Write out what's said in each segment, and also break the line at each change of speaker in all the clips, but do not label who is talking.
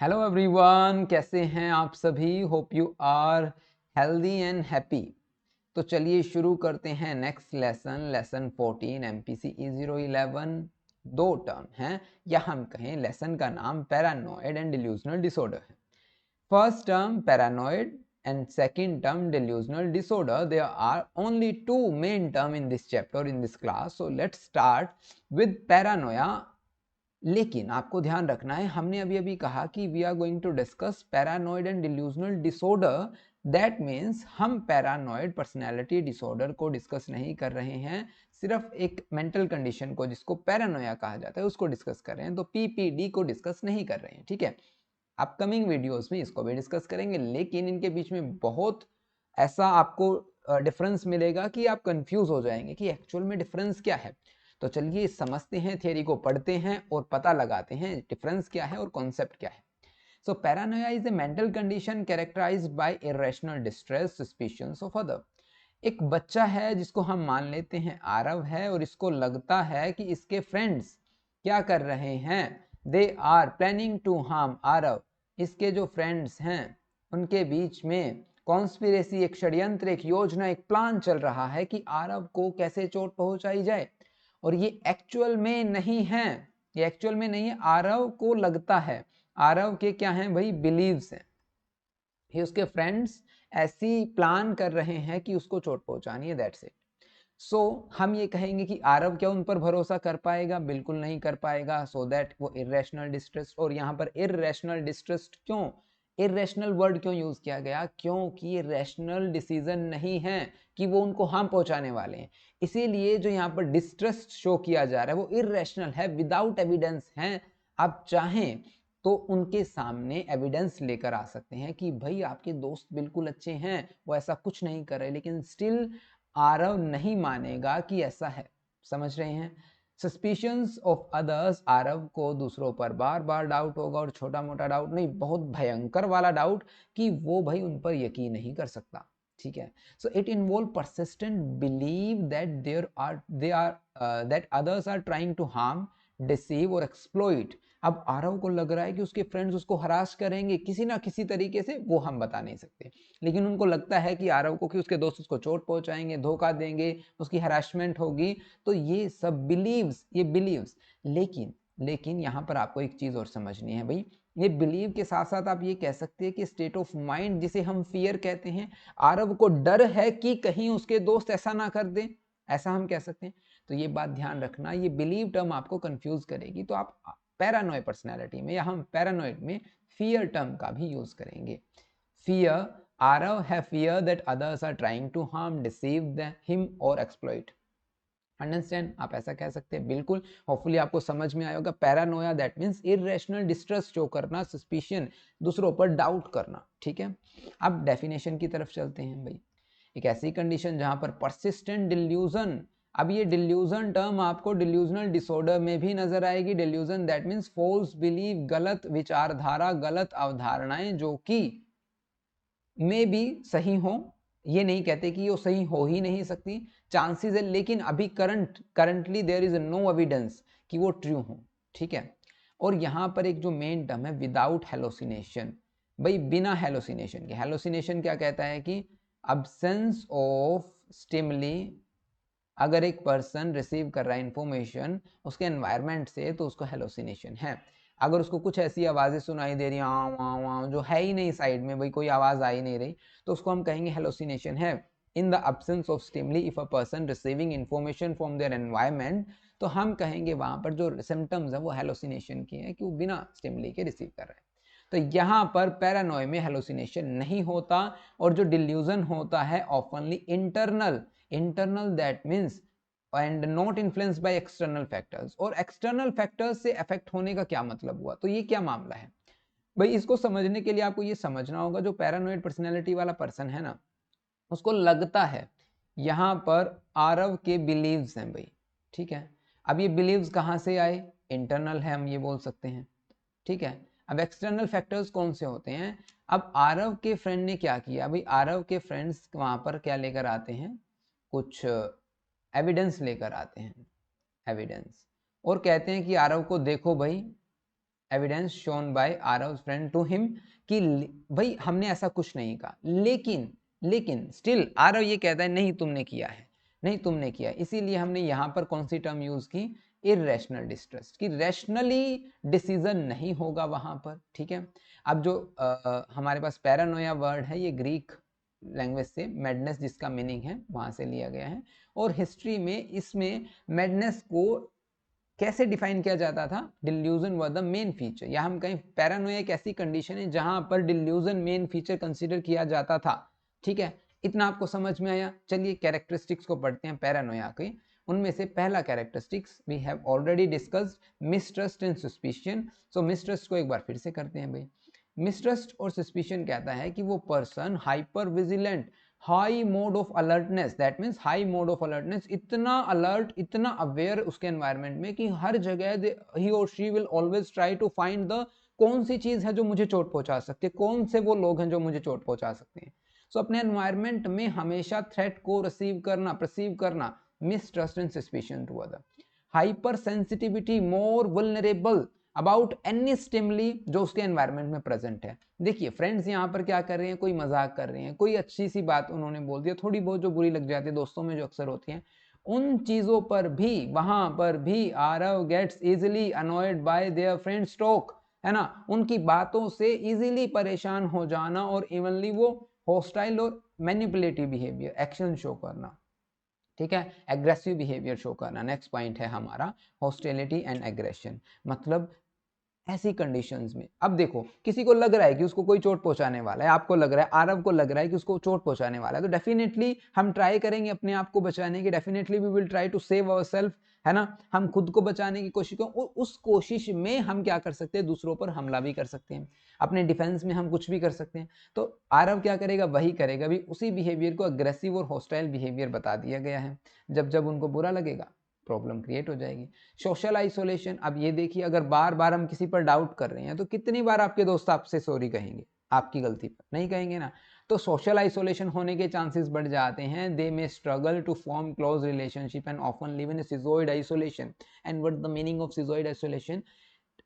Hello everyone, कैसे हैं आप सभी। Hope you are healthy and happy. तो चलिए शुरू करते हैं नेक्स्ट लेसन 14 एमपीसी E011। दो टर्म हैं या हम कहें लेसन का नाम पैरानॉइड एंड डिल्यूजनल डिसऑर्डर है। First term paranoid and second term delusional disorder. There are only two main term in this chapter in this class. So let's start with paranoia. लेकिन आपको ध्यान रखना है, हमने अभी अभी कहा कि we are going to discuss paranoid and delusional disorder. That means हम पैरानॉइड पर्सनैलिटी डिसऑर्डर को डिस्कस नहीं कर रहे हैं, सिर्फ एक मेंटल कंडीशन को जिसको पैरानोया कहा जाता है उसको डिस्कस कर रहे हैं। तो पीपीडी को डिस्कस नहीं कर रहे हैं, ठीक है। अपकमिंग वीडियोस में इसको भी डिस्कस करेंगे, लेकिन इनके बीच में बहुत ऐसा आपको डिफरेंस मिलेगा कि आप कंफ्यूज हो जाएंगे कि एक्चुअल में डिफरेंस क्या है। तो चलिए समझते हैं, थियरी को पढ़ते हैं और पता लगाते हैं डिफरेंस क्या है और कॉन्सेप्ट क्या है। So paranoia is a mental condition characterized by irrational distress suspicions of other. एक बच्चा है जिसको हम मान लेते हैं आरव है, और इसको लगता है कि इसके फ्रेंड्स क्या कर रहे हैं, they are planning to harm Aarav. इसके जो फ्रेंड्स हैं उनके बीच में कॉन्स्पिरेसी, एक षड्यंत्र, एक योजना, एक प्लान चल रहा है कि आरव को कैसे चोट पहुंचाई जाए। और ये एक्चुअल में नहीं है, ये एक्चुअल में नहीं है, आरव को लगता है। आरव के क्या हैं भाई, बिलीव्स हैं। ये उसके फ्रेंड्स ऐसी प्लान कर रहे हैं कि उसको चोट पहुंचानी है, दैट्स इट। सो हम ये कहेंगे कि आरव क्या उन पर भरोसा कर पाएगा, बिल्कुल नहीं कर पाएगा। सो दैट वो इरेशनल डिस्ट्रेस, और यहाँ पर इरेशनल डिस्ट्रेस क्यों, इरेशनल वर्ड क्यों यूज किया गया, क्योंकि ये रैशनल डिसीजन नहीं है कि वो उनको हार्म पहुंचाने वाले हैं। इसीलिए जो यहाँ पर डिस्ट्रेस शो किया जा रहा है वो इरेशनल है, विदाउट एविडेंस है। आप चाहें तो उनके सामने एविडेंस लेकर आ सकते हैं कि भाई आपके दोस्त बिल्कुल अच्छे हैं, वो ऐसा कुछ नहीं कर रहे, लेकिन स्टिल आरव नहीं मानेगा कि ऐसा है। समझ रहे हैं। सस्पिशंस ऑफ अदर्स, आरव को दूसरों पर बार बार डाउट होगा, और छोटा मोटा डाउट नहीं, बहुत भयंकर वाला डाउट कि वो भाई उन पर यकीन नहीं कर सकता, ठीक है। So it involve persistent believe that that others are trying to harm, deceive और एक्सप्लॉइट। अब आरव को लग रहा है कि उसके फ्रेंड्स उसको हरास करेंगे किसी ना किसी तरीके से, वो हम बता नहीं सकते, लेकिन उनको लगता है कि आरव को कि उसके दोस्त उसको चोट पहुंचाएंगे, धोखा देंगे, उसकी हरासमेंट होगी। तो ये सब बिलीव्स, ये बिलीव्स। लेकिन यहाँ पर आपको एक चीज और समझनी है भाई, ये बिलीव के साथ साथ आप ये कह सकते हैं कि स्टेट ऑफ माइंड, जिसे हम फियर कहते हैं, आरव को डर है कि कहीं उसके दोस्त ऐसा ना कर दें, ऐसा हम कह सकते हैं। तो ये बात ध्यान रखना, ये बिलीव टर्म आपको कंफ्यूज करेगी। तो आप पैरानोइड पर्सनैलिटी में या हम पैरानोइड में फियर टर्म का भी यूज करेंगे। फियर, आरव है fear that others are trying to harm, deceive him और एक्सप्लॉइट। अंडरस्टैंड, आप ऐसा कह सकते हैं, बिल्कुल। होपफुली आपको समझ में आया होगा। Paranoia that means irrational distress show करना, सस्पिशन, दूसरों पर डाउट करना, ठीक है। अब डेफिनेशन की तरफ चलते हैं भाई। एक ऐसी कंडीशन जहां पर परसिस्टेंट डिल्यूजन, अब ये डिल्यूजन टर्म आपको डिल्यूजनल डिसऑर्डर में भी नजर आएगी। Delusion that means false believe, गलत विचारधारा, गलत अवधारणाएं जो कि में भी सही हो, ये नहीं कहते कि वो सही हो ही नहीं सकती, चांसेस है, लेकिन अभी currently there is no evidence कि वो ट्रू हो, ठीक है। और यहाँ पर एक जो मेन टर्म है विदाउट हेलोसिनेशन, भाई बिना हेलोसिनेशन के। हेलोसिनेशन क्या कहता है कि अब्सेंस ऑफ स्टिमुली, अगर एक पर्सन रिसीव कर रहा है इंफॉर्मेशन उसके एनवायरनमेंट से तो उसको हेलोसिनेशन है। अगर उसको कुछ ऐसी आवाज़ें सुनाई दे रही हैं जो है ही नहीं साइड में, भाई कोई आवाज़ आ ही नहीं रही, तो उसको हम कहेंगे हेलोसिनेशन है। In the absence of stimuli, if a person receiving information from their environment, तो हम कहेंगे वहां पर जो सिम्टम्स है वो हेलोसिनेशन की है, कि वो बिना स्टिमुली के रिसीव कर रहे हैं। तो यहाँ पर पैरानोय में हेलोसिनेशन नहीं होता, और जो डिल्यूजन होता है ऑफनली internal, internal that means and not influenced by external factors. और एक्सटर्नल फैक्टर्स से अफेक्ट होने का क्या मतलब हुआ, तो ये क्या मामला है भाई। इसको समझने के लिए आपको ये समझना होगा, जो पैरानोइड पर्सनैलिटी वाला पर्सन है ना, उसको लगता है यहाँ पर आरव के बिलीव्स हैं भाई, ठीक है। अब ये बिलीव्स कहाँ से आए, इंटरनल है, हम ये बोल सकते हैं, ठीक है। अब एक्सटर्नल फैक्टर्स कौन से होते हैं। अब आरव के फ्रेंड ने क्या किया भाई, आरव के फ्रेंड्स वहां पर क्या लेकर आते हैं, कुछ एविडेंस लेकर आते हैं, एविडेंस, और कहते हैं कि आरव को देखो भाई, evidence shown by Aarav friend to him कि भाई हमने ऐसा कुछ नहीं कहा, लेकिन स्टिल आरव ये कहता है नहीं तुमने किया है, नहीं तुमने किया, इसीलिए हमने यहाँ पर कौन सी टर्म यूज की, इरेशनल डिस्ट्रस्ट, कि रैशनली डिसीजन नहीं होगा वहां पर। ठीक है, अब जो हमारे पास पैरानोया वर्ड है ये ग्रीक लैंग्वेज से मैडनेस जिसका मीनिंग है वहां से लिया गया है, और हिस्ट्री में इसमें मैडनेस को कैसे डिफाइन किया जाता था, delusion were the main feature, या हम कहीं पैरानोया एक ऐसी कंडीशन है जहां पर डिल्यूजन मेन फीचर कंसीडर किया जाता था। ठीक है, इतना आपको समझ में आया। चलिए कैरेक्टरिस्टिक्स को पढ़ते हैं पैरानोया के। उनमें से पहला characteristics we have already discussed, mistrust and suspicion. So mistrust को एक बार फिर से करते हैं भाई। मिसट्रस्ट और सस्पिशन कहता है कि वो person hyper vigilant, high mode of alertness, that means high mode of alertness, इतना अलर्ट, इतना अवेयर उसके एनवायरनमेंट में कि हर जगह ही और she will always try to find the कौन सी चीज है जो मुझे चोट पहुंचा सकती है, कौन से वो लोग हैं जो मुझे चोट पहुंचा सकते हैं। सो अपने एनवायरनमेंट में हमेशा थ्रेट को रिसीव करना, परसीव करना, mistrust and suspicion to other. Hyper sensitivity, more vulnerable about any stimuli जो उसके एनवायरनमेंट में प्रेजेंट है। देखिए फ्रेंड्स यहाँ पर क्या कर रहे हैं, कोई मजाक कर रहे हैं, कोई अच्छी सी बात उन्होंने बोल दिया, थोड़ी बहुत जो बुरी लग जाती है दोस्तों में जो अक्सर होती है, उन चीजों पर भी, वहां पर भी Aarav gets easily annoyed by their friends talk, है ना, उनकी बातों से इजीली परेशान हो जाना, और इवनली वो हॉस्टाइल और मैनिपुलेटिव बिहेवियर, एक्शन शो करना। ठीक है, एग्रेसिव बिहेवियर शो करना। नेक्स्ट पॉइंट है हमारा हॉस्टिलिटी एंड एग्रेशन, मतलब ऐसी कंडीशंस में, अब देखो किसी को लग रहा है कि उसको कोई चोट पहुंचाने वाला है, आपको लग रहा है, आरव को लग रहा है कि उसको चोट पहुंचाने वाला है, तो डेफिनेटली हम ट्राई करेंगे अपने आप को बचाने की, definitely we will try to save ourselves, है ना, हम खुद को बचाने की कोशिश करें, और उस कोशिश में हम क्या कर सकते हैं, दूसरों पर हमला भी कर सकते हैं, अपने डिफेंस में हम कुछ भी कर सकते हैं। तो आरव क्या करेगा, वही करेगा भी, उसी बिहेवियर को अग्रेसिव और हॉस्टाइल बिहेवियर बता दिया गया है। जब जब उनको बुरा लगेगा प्रॉब्लम क्रिएट हो जाएगी। सोशल आइसोलेशन, अब ये देखिए अगर बार बार हम किसी पर डाउट कर रहे हैं तो कितनी बार आपके दोस्त आपसे सॉरी कहेंगे, आपकी गलती पर नहीं कहेंगे ना, तो सोशल आइसोलेशन होने के चांसेस बढ़ जाते हैं। They may struggle to form close relationship and often live in schizoid isolation. And what the meaning of schizoid isolation,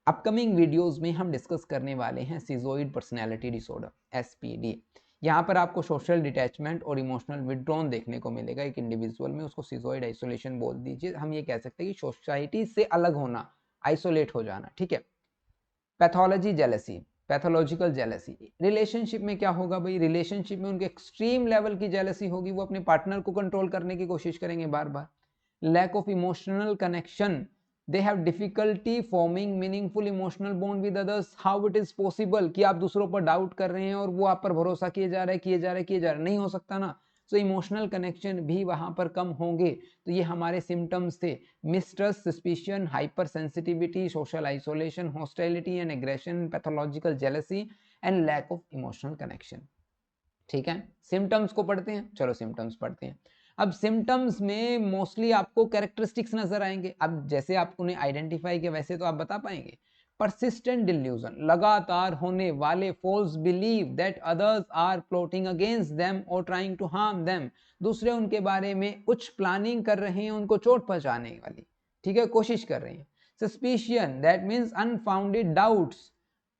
upcoming videos में हम डिस्कस करने वाले हैं सिजोइड पर्सनैलिटी डिसऑर्डर, एसपीडी। यहाँ पर आपको सोशल डिटैचमेंट और इमोशनल विड्रॉन देखने को मिलेगा एक इंडिविजुअल में, उसको सिजोइड आइसोलेशन बोल दीजिए। हम ये कह सकते हैं कि सोसाइटी से अलग होना, आइसोलेट हो जाना। ठीक है, pathology jealousy, pathological jealousy, relationship में क्या होगा भाई, रिलेशनशिप में उनके एक्सट्रीम लेवल की जेलसी होगी, वो अपने पार्टनर को कंट्रोल करने की कोशिश करेंगे बार बार। Lack of emotional connection, they have difficulty forming meaningful emotional bond with others. how it is possible कि आप दूसरों पर डाउट कर रहे हैं और वो आप पर भरोसा किए जा रहे हैं, नहीं हो सकता ना। सो इमोशनल कनेक्शन भी वहां पर कम होंगे। तो ये हमारे सिम्टम्स थे, mistrust, suspicion, hyper sensitivity, social isolation, hostility and aggression, pathological jealousy and lack of emotional connection. ठीक है, सिम्टम्स को पढ़ते हैं, चलो सिम्टम्स पढ़ते हैं। अब सिम्टम्स में मोस्टली आपको कैरेक्टरिस्टिक्स नजर आएंगे। अब जैसे आप उन्हें आइडेंटिफाई किया वैसे तो आप बता पाएंगे। परसिस्टेंट डिल्यूजन, लगातार होने वाले false believe that others are plotting against them और ट्राइंग टू हार्म देम, दूसरे उनके बारे में कुछ प्लानिंग कर रहे हैं उनको चोट पहुंचाने वाली, ठीक है, कोशिश कर रहे हैं। Suspicion, that means unfounded doubts,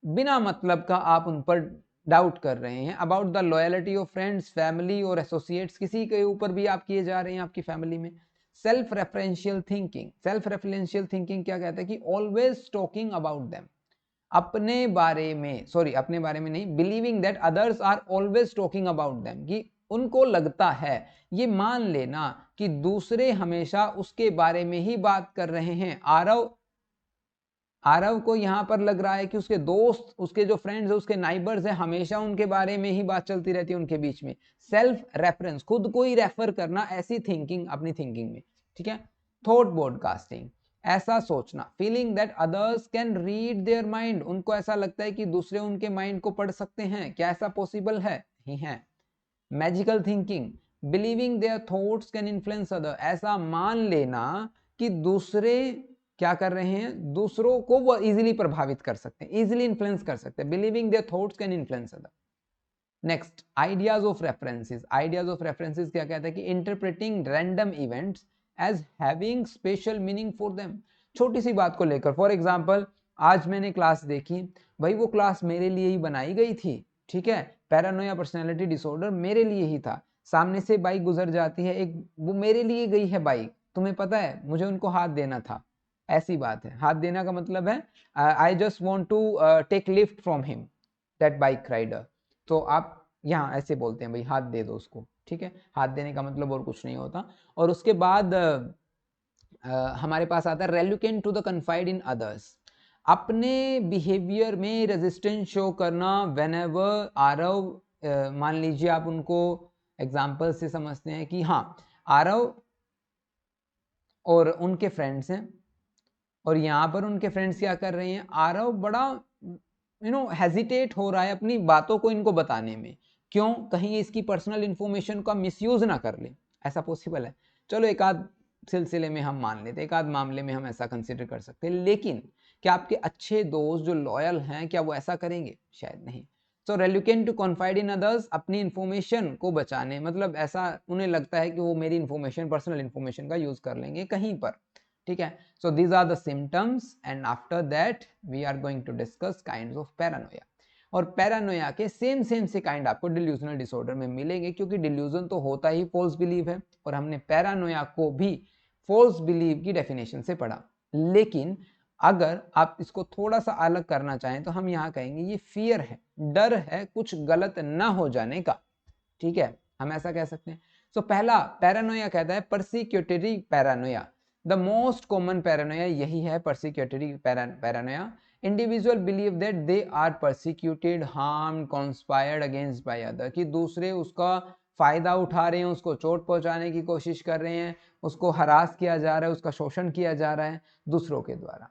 बिना मतलब का आप उन पर डाउट कर रहे हैं। About the loyalty of friends, family और एसोसिएट्स, किसी के ऊपर भी आप किए जा रहे हैं आपकी फैमिली में। Self referential thinking, self referential thinking क्या कहता है कि ऑलवेज टॉकिंग अबाउट देम, अपने बारे में, सॉरी अपने बारे में नहीं, believing that others are always talking about them, कि उनको लगता है, ये मान लेना कि दूसरे हमेशा उसके बारे में ही बात कर रहे हैं। आरव को यहां पर लग रहा है कि उसके दोस्त, उसके जो फ्रेंड्स है, उसके नाइबर्स है, हमेशा उनके बारे में ही बात चलती रहती है उनके बीच में। सेल्फ रेफरेंस, खुद को ही रेफर करना, ऐसी थिंकिंग अपनी थिंकिंग में। ठीक है, थॉट ब्रॉडकास्टिंग, ऐसा सोचना। Feeling that others can read their mind, उनको ऐसा लगता है कि दूसरे उनके माइंड को पढ़ सकते हैं। क्या ऐसा पॉसिबल है? नहीं है। Magical thinking, believing their thoughts can influence other, ऐसा मान लेना कि दूसरे क्या कर रहे हैं, दूसरों को वो इजीली प्रभावित कर सकते हैं, इजीली इन्फ्लुएंस कर सकते हैं। Believing their thoughts can influence other. Next, ideas of references. Ideas of references क्या कहता है कि interpreting random events as having special meaning for them, छोटी सी बात को लेकर, फॉर एग्जांपल आज मैंने क्लास देखी, भाई वो क्लास मेरे लिए ही बनाई गई थी, ठीक है। पैरानोया पर्सनैलिटी डिसऑर्डर मेरे लिए ही था। सामने से बाइक गुजर जाती है एक, वो मेरे लिए गई है बाइक, तुम्हें पता है, मुझे उनको हाथ देना था, ऐसी बात है। हाथ देना का मतलब है I just want to take lift from him, that bike rider. तो आप यहाँ ऐसे बोलते हैं भाई हाथ दे दो उसको, ठीक है। हाथ देने का मतलब और कुछ नहीं होता। और उसके बाद हमारे पास आता है reluctant to the confide in others, अपने बिहेवियर में रेजिस्टेंस शो करना वेन एवर आरव, मान लीजिए आप उनको एग्जाम्पल से समझते हैं कि हाँ आरव और उनके फ्रेंड्स हैं, और यहाँ पर उनके फ्रेंड्स क्या कर रहे हैं, आरव बड़ा हेजिटेट हो रहा है अपनी बातों को इनको बताने में, क्यों, कहीं इसकी पर्सनल इंफॉर्मेशन का मिसयूज ना कर ले, ऐसा पॉसिबल है। चलो एक आध सिलसिले में हम मान लेते, एक आध मामले में हम ऐसा कंसिडर कर सकते हैं, लेकिन क्या आपके अच्छे दोस्त जो लॉयल हैं क्या वो ऐसा करेंगे, शायद नहीं। सो रेलुकेंट टू कॉन्फाइड इन अदर्स, अपनी इंफॉर्मेशन को बचाने, मतलब ऐसा उन्हें लगता है कि वो मेरी इंफॉर्मेशन, पर्सनल इंफॉर्मेशन का यूज कर लेंगे कहीं पर, ठीक है। So these are the symptoms and after that we are going to discuss kinds of paranoia. और पैरानोया के सेम से काइंड आपको डिल्यूजनल डिसऑर्डर में मिलेंगे, क्योंकि डिल्यूजन तो होता ही फॉल्स बिलीव है, और हमने पैरानोया को भी फॉल्स बिलीव की डेफिनेशन से पढ़ा। लेकिन अगर आप इसको थोड़ा सा अलग करना चाहें तो हम यहाँ कहेंगे ये फियर है, डर है कुछ गलत ना हो जाने का, ठीक है, हम ऐसा कह सकते हैं। सो पहला पैरानोया कहता है persecutory paranoia. The most common paranoia यही है, persecutory paranoia. Individual believe that they are persecuted, harmed, conspired against by other, कि दूसरे उसका फायदा उठा रहे हैं, उसको चोट पहुंचाने की कोशिश कर रहे हैं, उसको हरास किया जा रहा है, उसका शोषण किया जा रहा है दूसरों के द्वारा।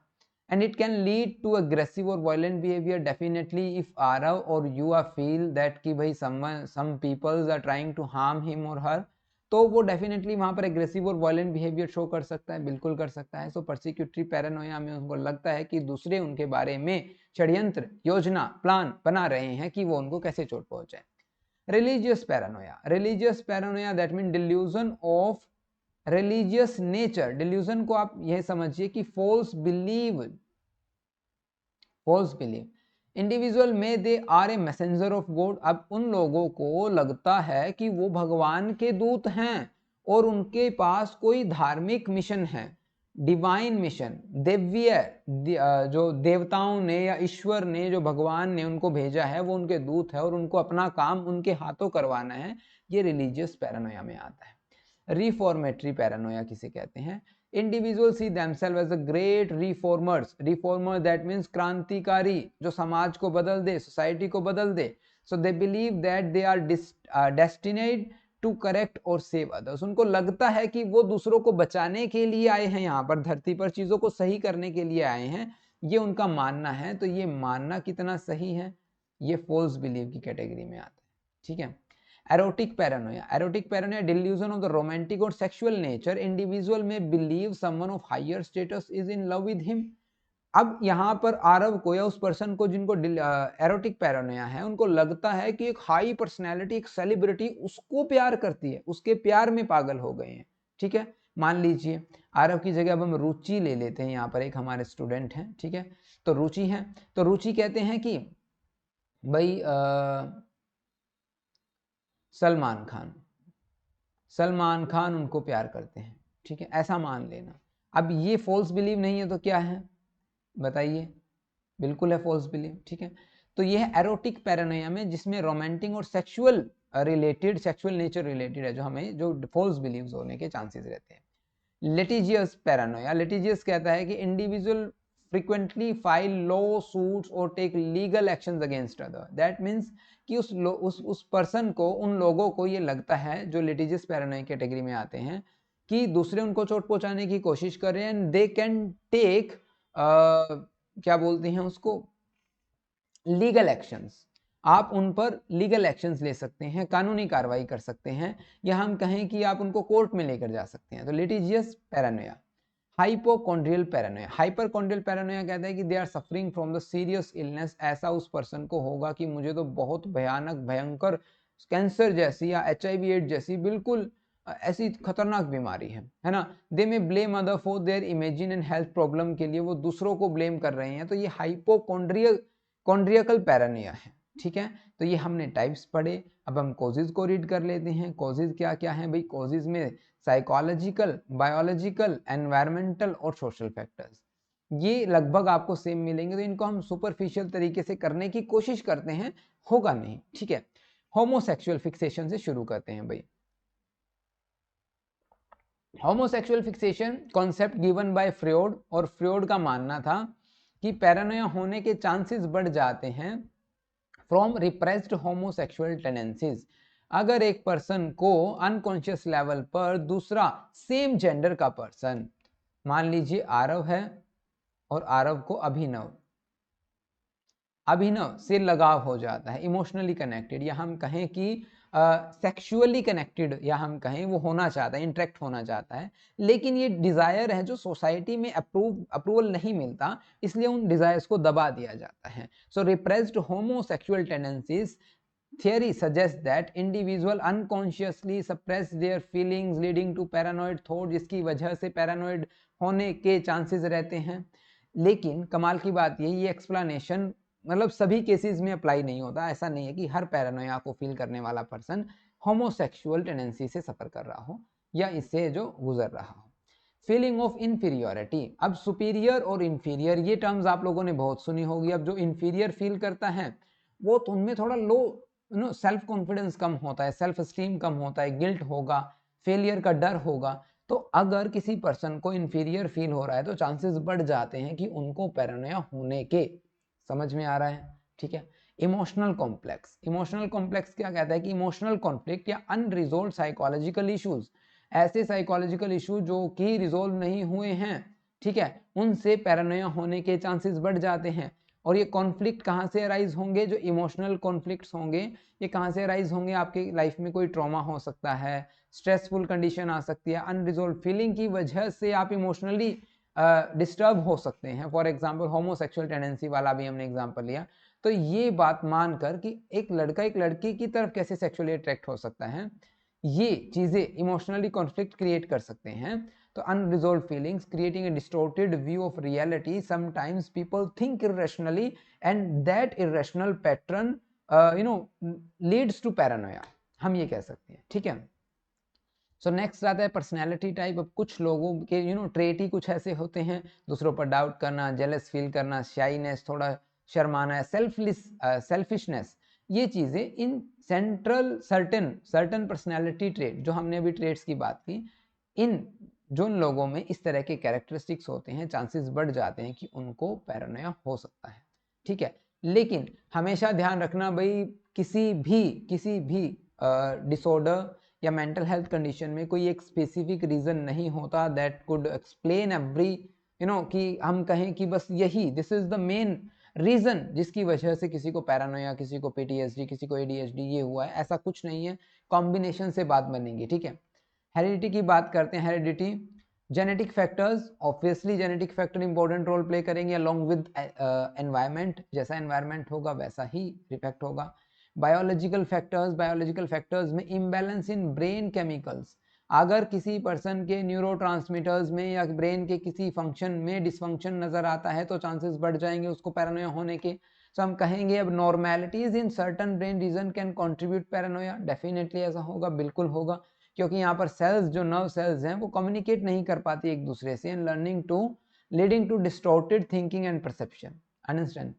And it can lead to aggressive or violent behavior definitely if Arav or you are feel that कि भाई some people are trying to harm him or her, तो वो डेफिनेटली वहां पर एग्रेसिव और वायलेंट बिहेवियर शो कर सकता है, बिल्कुल कर सकता है। सो परसिक्यूटरी पैरानोया में उनको लगता है कि दूसरे उनके बारे में षड्यंत्र, योजना, प्लान बना रहे हैं कि वो उनको कैसे चोट पहुंचाए। Religious paranoia, religious paranoia that mean delusion of religious nature. Delusion को आप यह समझिए कि false believe, false believe individual में they are a messenger of God. अब उन लोगों को लगता है कि वो भगवान के दूत हैं और उनके पास कोई धार्मिक मिशन है, डिवाइन मिशन, दिव्य, जो देवताओं ने या ईश्वर ने, जो भगवान ने उनको भेजा है वो उनके दूत है और उनको अपना काम उनके हाथों करवाना है। ये रिलीजियस पैरानोया में आता है। रिफॉर्मेटरी पैरानोया किसे कहते हैं, individual see themselves as a great reformers, reformer that means क्रांतिकारी, जो समाज को बदल दे, सोसाइटी को बदल दे। So they believe that they are destined to correct और सेव अदर्स। उनको लगता है कि वो दूसरों को बचाने के लिए आए हैं, यहाँ पर धरती पर चीजों को सही करने के लिए आए हैं, ये उनका मानना है। तो ये मानना कितना सही है, ये फॉल्स बिलीव की कैटेगरी में आता है, ठीक है। Erotic paranoia, erotic paranoia delusion of the romantic और सेक्सुअल नेचर, इंडिविजुअल में believe someone of higher status is in love with him. अब यहाँ पर आरव को या उस पर्सन को जिनको एरोटिक पैरानोया है, उनको लगता है कि एक हाई पर्सनैलिटी, एक सेलिब्रिटी उसको प्यार करती है, उसके प्यार में पागल हो गए हैं, ठीक है। मान लीजिए आरव की जगह अब हम रुचि ले लेते हैं, यहाँ पर एक हमारे स्टूडेंट हैं, ठीक है। तो रुचि है, तो रुचि कहते हैं कि भाई सलमान खान, सलमान खान उनको प्यार करते हैं, ठीक है, ऐसा मान लेना। अब ये फॉल्स बिलीव नहीं है तो क्या है बताइए, बिल्कुल है फॉल्स बिलीव, ठीक है। तो ये है एरोटिक पैरानोया में, जिसमें रोमांटिक और sexual related, sexual nature related है, जो हमें जो फॉल्स बिलीव्स होने के चांसेस रहते हैं। लिटिजियस पैरानोया, लिटिजियस कहता है कि individual frequently file lawsuits और take legal actions against other. That means कि उस पर्सन को, उन लोगों को ये लगता है जो लिटिजियस पैरानोया कैटेगरी में आते हैं कि दूसरे उनको चोट पहुंचाने की कोशिश कर रहे हैं, एंड दे कैन टेक क्या बोलते हैं उसको, लीगल एक्शंस। आप उन पर लीगल एक्शंस ले सकते हैं, कानूनी कार्रवाई कर सकते हैं, या हम कहें कि आप उनको कोर्ट में लेकर जा सकते हैं। तो litigious paranoia. Hypochondrial paranoia, hyperchondrial paranoia कहता है कि they are suffering from the serious illness. ऐसा उस पर्सन को होगा कि मुझे तो बहुत भयानक, भयंकर कैंसर जैसी या HIV एड्स जैसी बिल्कुल ऐसी खतरनाक बीमारी है ना। दे में blame other for their imagine and health problem के लिए वो दूसरों को ब्लेम कर रहे हैं, तो ये हाइपोकॉन्ड्रियकल पैरानोया है। ठीक है, तो ये हमने टाइप्स पढ़े। अब हम कॉजेज को रीड कर लेते हैं। कॉजेज क्या क्या है भाई? कॉजेज में साइकोलॉजिकल, बायोलॉजिकल, एनवायरमेंटल और सोशल फैक्टर्स, ये लगभग आपको सेम मिलेंगे, तो इनको हम सुपरफिशियल तरीके से करने की कोशिश करते हैं, होगा नहीं। ठीक है, होमोसेक्सुअल फिक्सेशन से शुरू करते हैं भाई। Homosexual fixation concept given by Freud, और फ्रॉइड का मानना था कि पैरानोया होने के चांसेस बढ़ जाते हैं फ्रॉम रिप्रेस्ड होमोसेक्सुअल टेंडेंसीज। अगर एक पर्सन को अनकॉन्शियस लेवल पर दूसरा सेम जेंडर का पर्सन, मान लीजिए आरव है और आरव को अभिनव से लगाव हो जाता है, इमोशनली कनेक्टेड, या हम कहें कि सेक्सुअली कनेक्टेड, या हम कहें वो होना चाहता है, इंटरेक्ट होना चाहता है, लेकिन ये डिजायर है जो सोसाइटी में अप्रूवल नहीं मिलता, इसलिए उन डिजायर्स को दबा दिया जाता है। So repressed homosexual tendencies theory suggests that individual unconsciously suppress their feelings leading to paranoid thought, जिसकी वजह से पैरानोइड होने के चांसेस रहते हैं। लेकिन कमाल की बात ये एक्सप्लेनेशन मतलब सभी केसेस में अप्लाई नहीं होता। ऐसा नहीं है कि हर पैरानोया को फील करने वाला पर्सन होमोसेक्सुअल टेंडेंसी से सफर कर रहा हो या इससे जो गुजर रहा हो। फीलिंग ऑफ इन्फीरियोरिटी, अब सुपीरियर और इन्फीरियर ये टर्म्स आप लोगों ने बहुत सुनी होगी। अब जो इन्फीरियर फील करता है वो तो उनमें थोड़ा लो सेल्फ कॉन्फिडेंस कम होता है, सेल्फ स्टीम कम होता है, गिल्ट होगा, फेलियर का डर होगा। तो अगर किसी पर्सन को इन्फीरियर फील हो रहा है तो चांसेस बढ़ जाते हैं कि उनको पैरानोया होने के। समझ में आ रहा है? ठीक है। इमोशनल कॉम्प्लेक्स, इमोशनल कॉम्प्लेक्स क्या कहता है कि इमोशनल कॉन्फ्लिक्ट या अनरिजोल्व साइकोलॉजिकल इश्यूज, ऐसे साइकोलॉजिकल इशू जो कि रिजोल्व नहीं हुए हैं, ठीक है, उनसे पैरानोया होने के चांसेस बढ़ जाते हैं। और ये कॉन्फ्लिक्ट कहाँ से अराइज होंगे? जो इमोशनल कॉन्फ्लिक्ट्स होंगे ये कहाँ से अराइज होंगे? आपके लाइफ में कोई ट्रॉमा हो सकता है, स्ट्रेसफुल कंडीशन आ सकती है, अनरिजोल्व फीलिंग की वजह से आप इमोशनली डिस्टर्ब हो सकते हैं। फॉर एग्जाम्पल होमोसेक्सुअल टेंडेंसी वाला भी हमने एग्जाम्पल लिया, तो ये बात मानकर कि एक लड़का एक लड़की की तरफ कैसे सेक्सुअली अट्रैक्ट हो सकता है, ये चीजें इमोशनली कॉन्फ्लिक्ट क्रिएट कर सकते हैं। तो unresolved feelings creating a distorted view of reality, sometimes people think irrationally and that irrational pattern leads to paranoia, हम ये कह सकते हैं। ठीक है, सो नेक्स्ट आता है पर्सनैलिटी टाइप। अब कुछ लोगों के ट्रेट ही कुछ ऐसे होते हैं, दूसरों पर डाउट करना, जेलस फील करना, शाइनेस, थोड़ा शर्माना, सेल्फिशनेस, ये चीजें इन सर्टन पर्सनैलिटी ट्रेट, जो हमने अभी ट्रेट्स की बात की, इन जिन लोगों में इस तरह के कैरेक्टरिस्टिक्स होते हैं चांसेस बढ़ जाते हैं कि उनको पैरानोया हो सकता है। ठीक है, लेकिन हमेशा ध्यान रखना भाई, किसी भी डिसऑर्डर या मेंटल हेल्थ कंडीशन में कोई एक स्पेसिफिक रीजन नहीं होता दैट कुड एक्सप्लेन एवरी कि हम कहें कि बस यही this is the main reason जिसकी वजह से किसी को पैरानोया, किसी को पीटीएसडी, किसी को एडीएचडी ये हुआ है, ऐसा कुछ नहीं है। कॉम्बिनेशन से बात बनेगी। ठीक है, हेरिडिटी की बात करते हैं। Heredity, genetic factors, obviously genetic factor important role play करेंगे अलोंग विद एनवायरनमेंट, जैसा एनवायरनमेंट होगा वैसा ही इफेक्ट होगा। बायोलॉजिकल फैक्टर्स में इम्बैलेंस इन ब्रेन केमिकल्स, अगर किसी पर्सन के न्यूरोट्रांसमीटर्स में या ब्रेन के किसी फंक्शन में डिसफंक्शन नजर आता है तो चांसेस बढ़ जाएंगे उसको पैरानोया होने के। तो हम कहेंगे अब abnormalities in certain brain region can contribute paranoia, definitely ऐसा होगा, बिल्कुल होगा, क्योंकि यहाँ पर सेल्स, जो नर्व सेल्स हैं वो कम्युनिकेट नहीं कर पाती एक दूसरे से, and leading to distorted thinking and perception. Understand?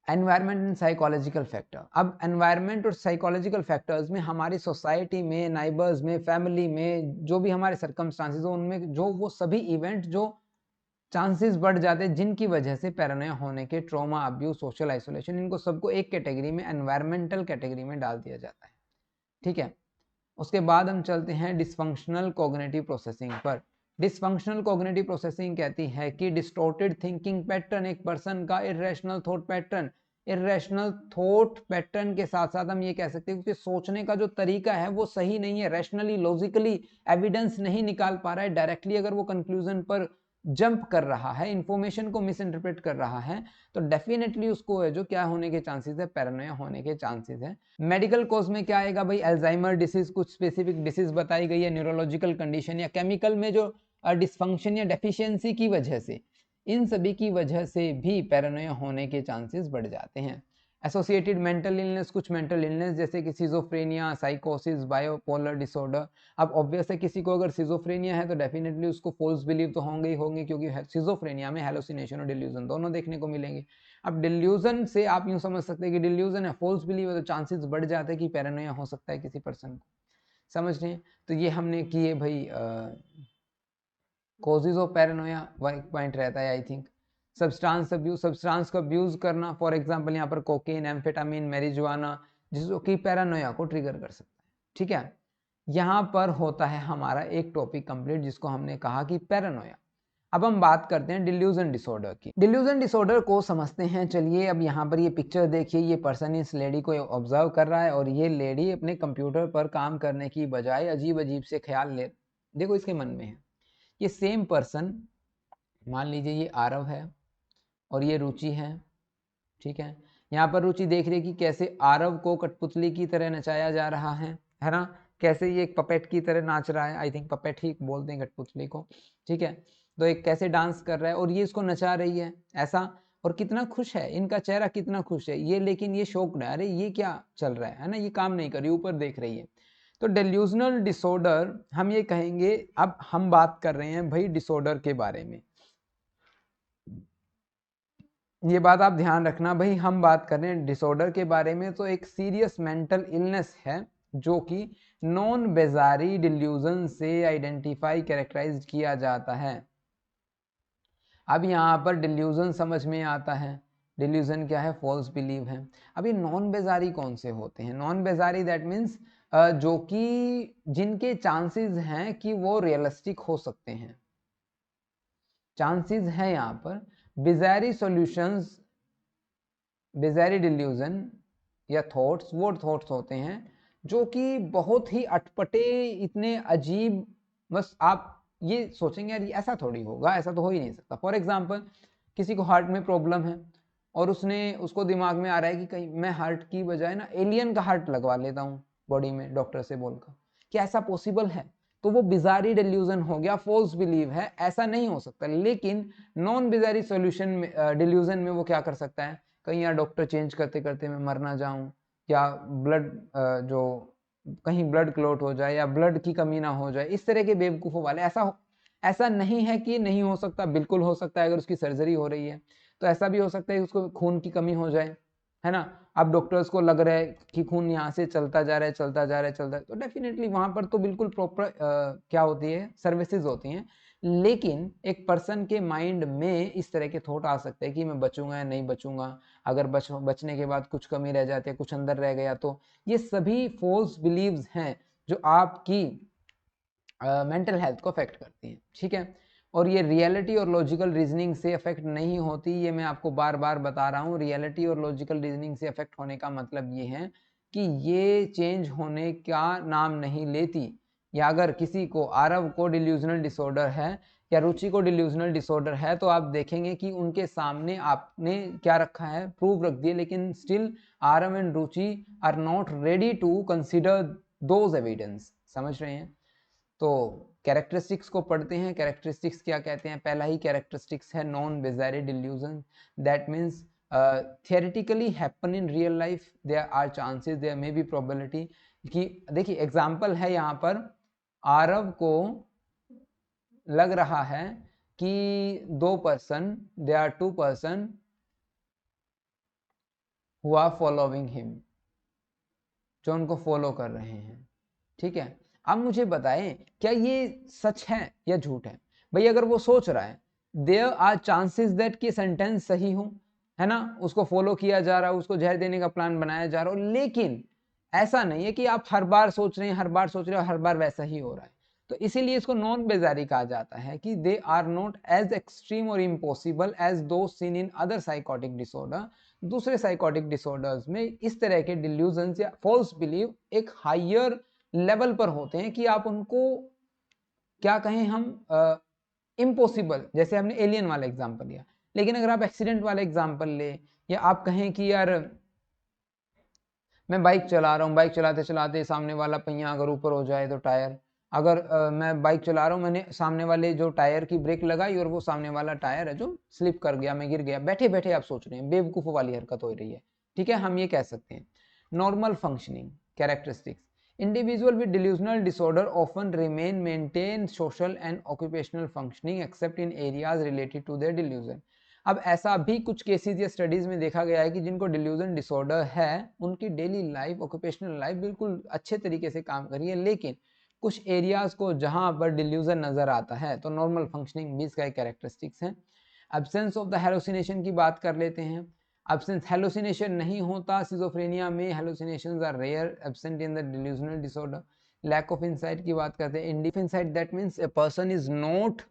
Environment and psychological factor, अब एनवायरमेंट और साइकोलॉजिकल फैक्टर्स में हमारी सोसाइटी में, नाइबर्स में, फैमिली में जो भी हमारे सर्कमस्टांसेस हो उनमें जो वो सभी इवेंट जो चांसेस बढ़ जाते हैं जिनकी वजह से पैरानोया होने के, ट्रॉमा, अब्यूज, सोशल आइसोलेशन, इनको सबको एक कैटेगरी में, एनवायरमेंटल कैटेगरी में डाल दिया जाता है। ठीक है, उसके बाद हम चलते हैं डिसफंक्शनल कॉग्निटिव प्रोसेसिंग पर। डिसफंक्शनल कॉग्निटिव प्रोसेसिंग कहती है कि डिस्टॉर्टेड थिंकिंग पैटर्न, एक पर्सन का irrational thought pattern, irrational thought pattern के साथ साथ हम ये कह सकते हैं कि सोचने का जो तरीका है वो सही नहीं है, रैशनली, लॉजिकली एविडेंस नहीं निकाल पा रहा है, डायरेक्टली अगर वो कंक्लूजन पर जंप कर रहा है, इंफॉर्मेशन को मिस इंटरप्रेट कर रहा है, तो डेफिनेटली उसको है जो क्या होने के चांसेस है, पैरानोया होने के चांसेस है। मेडिकल कॉज में क्या आएगा भाई, अल्जाइमर डिसीज, कुछ स्पेसिफिक डिसीज बताई गई है, न्यूरोलॉजिकल कंडीशन या केमिकल में जो डिसफंक्शन या डेफिशिएंसी की वजह से, इन सभी की वजह से भी पैरानोया होने के चांसेस बढ़ जाते हैं। एसोसिएटेड मेंटल इलनेस, कुछ मेंटल इलनेस जैसे कि सिजोफ्रेनिया, साइकोसिस, बायोपोलर डिसऑर्डर। अब ऑब्वियस है किसी को अगर सिजोफ्रेनिया है तो डेफिनेटली उसको फॉल्स बिलीव तो होंगे ही होंगे, क्योंकि सिजोफ्रेनिया में हेलोसिनेशन और डिल्यूजन दोनों देखने को मिलेंगे। अब डिल्यूजन से आप यूं समझ सकते हैं कि डिल्यूजन है, फॉल्स बिलीव है, तो चांसेस बढ़ जाते हैं कि पैरानोया हो सकता है किसी पर्सन को। समझ रहे हैं? तो ये हमने किए भाई कॉजेज ऑफ पैरानोया, पॉइंट रहता है I think. Substance abuse, substance का अब्यूज करना, फॉर एग्जांपल यहाँ पर कोकेन, एम्फेटामिन, मैरिजुआना, जिसको कि पैरानोया को ट्रिगर कर सकता है। ठीक है, यहाँ पर होता है हमारा एक टॉपिक कंप्लीट जिसको हमने कहा कि पैरानोया। अब हम बात करते हैं डिल्यूजन डिसऑर्डर की। डिल्यूजन डिसऑर्डर को समझते हैं। चलिए, अब यहाँ पर ये पिक्चर देखिए, ये पर्सन इस लेडी को ऑब्जर्व कर रहा है और ये लेडी अपने कंप्यूटर पर काम करने की बजाय अजीब अजीब से ख्याल ले, देखो इसके मन में है। ये सेम पर्सन, मान लीजिए ये आरव है और ये रुचि है। ठीक है, यहाँ पर रुचि देख रही है कि कैसे आरव को कठपुतली की तरह नचाया जा रहा है ना, कैसे ये एक पपेट की तरह नाच रहा है, आई थिंक पपेट ही बोलते हैं कठपुतली को। ठीक है, तो एक कैसे डांस कर रहा है और ये इसको नचा रही है ऐसा, और कितना खुश है, इनका चेहरा कितना खुश है ये, लेकिन ये शौक है, अरे ये क्या चल रहा है ना, ये काम नहीं कर रही, ऊपर देख रही है। तो डेल्यूजनल डिसऑर्डर हम ये कहेंगे। अब हम बात कर रहे हैं भाई डिसऑर्डर के बारे में, ये बात आप ध्यान रखना भाई, हम बात कर रहे हैं डिसऑर्डर के बारे में। तो एक सीरियस मेंटल इलनेस है जो कि नॉन बेजारी डिल्यूजन से आइडेंटिफाई कैरेक्टराइज किया जाता है। अब यहाँ पर डिल्यूजन समझ में आता है, डिल्यूजन क्या है, फॉल्स बिलीव है। अब ये नॉन बेजारी कौन से होते हैं? नॉन बेजारी दैट मीन्स जो कि जिनके चांसेस हैं कि वो रियलिस्टिक हो सकते हैं, चांसेस हैं यहाँ पर। बिजारी सॉल्यूशंस, बिजारी डिल्यूजन या थॉट्स, वो थॉट्स होते हैं जो कि बहुत ही अटपटे, इतने अजीब, बस आप ये सोचेंगे यार ये ऐसा थोड़ी होगा, ऐसा तो हो ही नहीं सकता। फॉर एग्जांपल, किसी को हार्ट में प्रॉब्लम है और उसको दिमाग में आ रहा है कि कहीं मैं हार्ट की बजाय ना एलियन का हार्ट लगवा लेता हूँ बॉडी में, डॉक्टर से बोलकर, क्या ऐसा पॉसिबल है? तो वो बिजारी डिल्यूजन हो गया, फॉल्स बिलीव है, ऐसा नहीं हो सकता। लेकिन नॉन बिजारी सोल्यूशन में, डिल्यूजन में वो क्या कर सकता है, कहीं यार डॉक्टर चेंज करते करते मैं मर ना जाऊं, या ब्लड जो कहीं ब्लड क्लॉट हो जाए या ब्लड की कमी ना हो जाए, इस तरह के बेवकूफ़ों वाले। ऐसा नहीं है कि नहीं हो सकता, बिल्कुल हो सकता है। अगर उसकी सर्जरी हो रही है तो ऐसा भी हो सकता है कि उसको खून की कमी हो जाए, है ना। अब डॉक्टर्स को लग रहा है कि खून यहाँ से चलता जा रहा है, चलता जा रहा है, चलता है, तो डेफिनेटली वहाँ पर तो बिल्कुल प्रॉपर क्या होती है, सर्विसेज होती हैं। लेकिन एक पर्सन के माइंड में इस तरह के थॉट आ सकते हैं कि मैं बचूंगा या नहीं बचूंगा, अगर बचने के बाद कुछ कमी रह जाती है, कुछ अंदर रह गया तो। ये सभी फॉल्स बिलीव्स हैं जो आपकी मेंटल हेल्थ को अफेक्ट करती हैं। ठीक है, और ये रियलिटी और लॉजिकल रीजनिंग से अफेक्ट नहीं होती, ये मैं आपको बार बार बता रहा हूँ। रियलिटी और लॉजिकल रीजनिंग से अफेक्ट होने का मतलब ये है कि ये चेंज होने का नाम नहीं लेती। या अगर किसी को, आरव को डिल्यूजनल डिसऑर्डर है या रुचि को डिल्यूजनल डिसऑर्डर है, तो आप देखेंगे कि उनके सामने आपने क्या रखा है, प्रूफ रख दिए, लेकिन still Aarav and Ruchi are not ready to consider those evidence. समझ रहे हैं? तो कैरेक्टरिस्टिक्स को पढ़ते हैं। कैरेक्टरिस्टिक्स क्या कहते हैं? पहला ही कैरेक्टरिस्टिक्स है non bizarre delusion, that means theoretically happen in real life, there are chances, there may be probability. कि देखिए एग्जांपल है यहाँ पर, आरव को लग रहा है कि दो person, they are two person who are following him, जो उनको फॉलो कर रहे हैं। ठीक है, अब मुझे बताएं क्या ये सच है या झूठ है? भाई अगर वो सोच रहा है, देयर आर चांसेस दैट कि सेंटेंस सही हो, है ना, उसको फॉलो किया जा रहा है, उसको जहर देने का प्लान बनाया जा रहा हो, लेकिन ऐसा नहीं है कि आप हर बार सोच रहे हैं, हर बार सोच रहे हो, हर बार वैसा ही हो रहा है। तो इसीलिए इसको नॉन बेजारी कहा जाता है कि they are not as extreme और impossible as those seen in other psychotic disorder. दूसरे साइकोटिक डिसऑर्डर्स में इस तरह के डिल्यूजन या फॉल्स बिलीव एक हायर लेवल पर होते हैं कि आप उनको क्या कहें, हम इम्पॉसिबल, जैसे हमने एलियन वाला एग्जांपल लिया। लेकिन अगर आप एक्सीडेंट वाला एग्जांपल ले, या आप कहें कि यार मैं बाइक चला रहा हूँ, बाइक चलाते चलाते सामने वाला पहिया अगर ऊपर हो जाए तो टायर, अगर मैं बाइक चला रहा हूँ, मैंने सामने वाले जो टायर की ब्रेक लगाई और वो सामने वाला टायर है जो स्लिप कर गया, मैं गिर गया, बैठे बैठे आप सोच रहे हैं, बेवकूफ़ वाली हरकत हो रही है। ठीक है, हम ये कह सकते हैं। Normal functioning characteristics, individual with delusional disorder often remain maintain social and occupational functioning except in areas related to their delusion. अब ऐसा भी कुछ केसेस या स्टडीज में देखा गया है कि जिनको डिल्यूजन डिसऑर्डर है, उनकी डेली लाइफ, ऑक्यूपेशनल लाइफ बिल्कुल अच्छे तरीके से काम कर रही है, लेकिन कुछ एरियाज को जहां पर डिल्यूजन नजर आता है, तो नॉर्मल फंक्शनिंग भी इसका एक कैरेक्टरिस्टिक्स है। एब्सेंस ऑफ द हेलोसिनेशन की बात कर लेते हैं। एब्सेंस, हेलोसिनेशन नहीं होता सिजोफ्रेनिया में, hallucinations are rare, absent in the delusional disorder. Lack of insight की बात करते हैं। इंडिफ insight, that means a person is not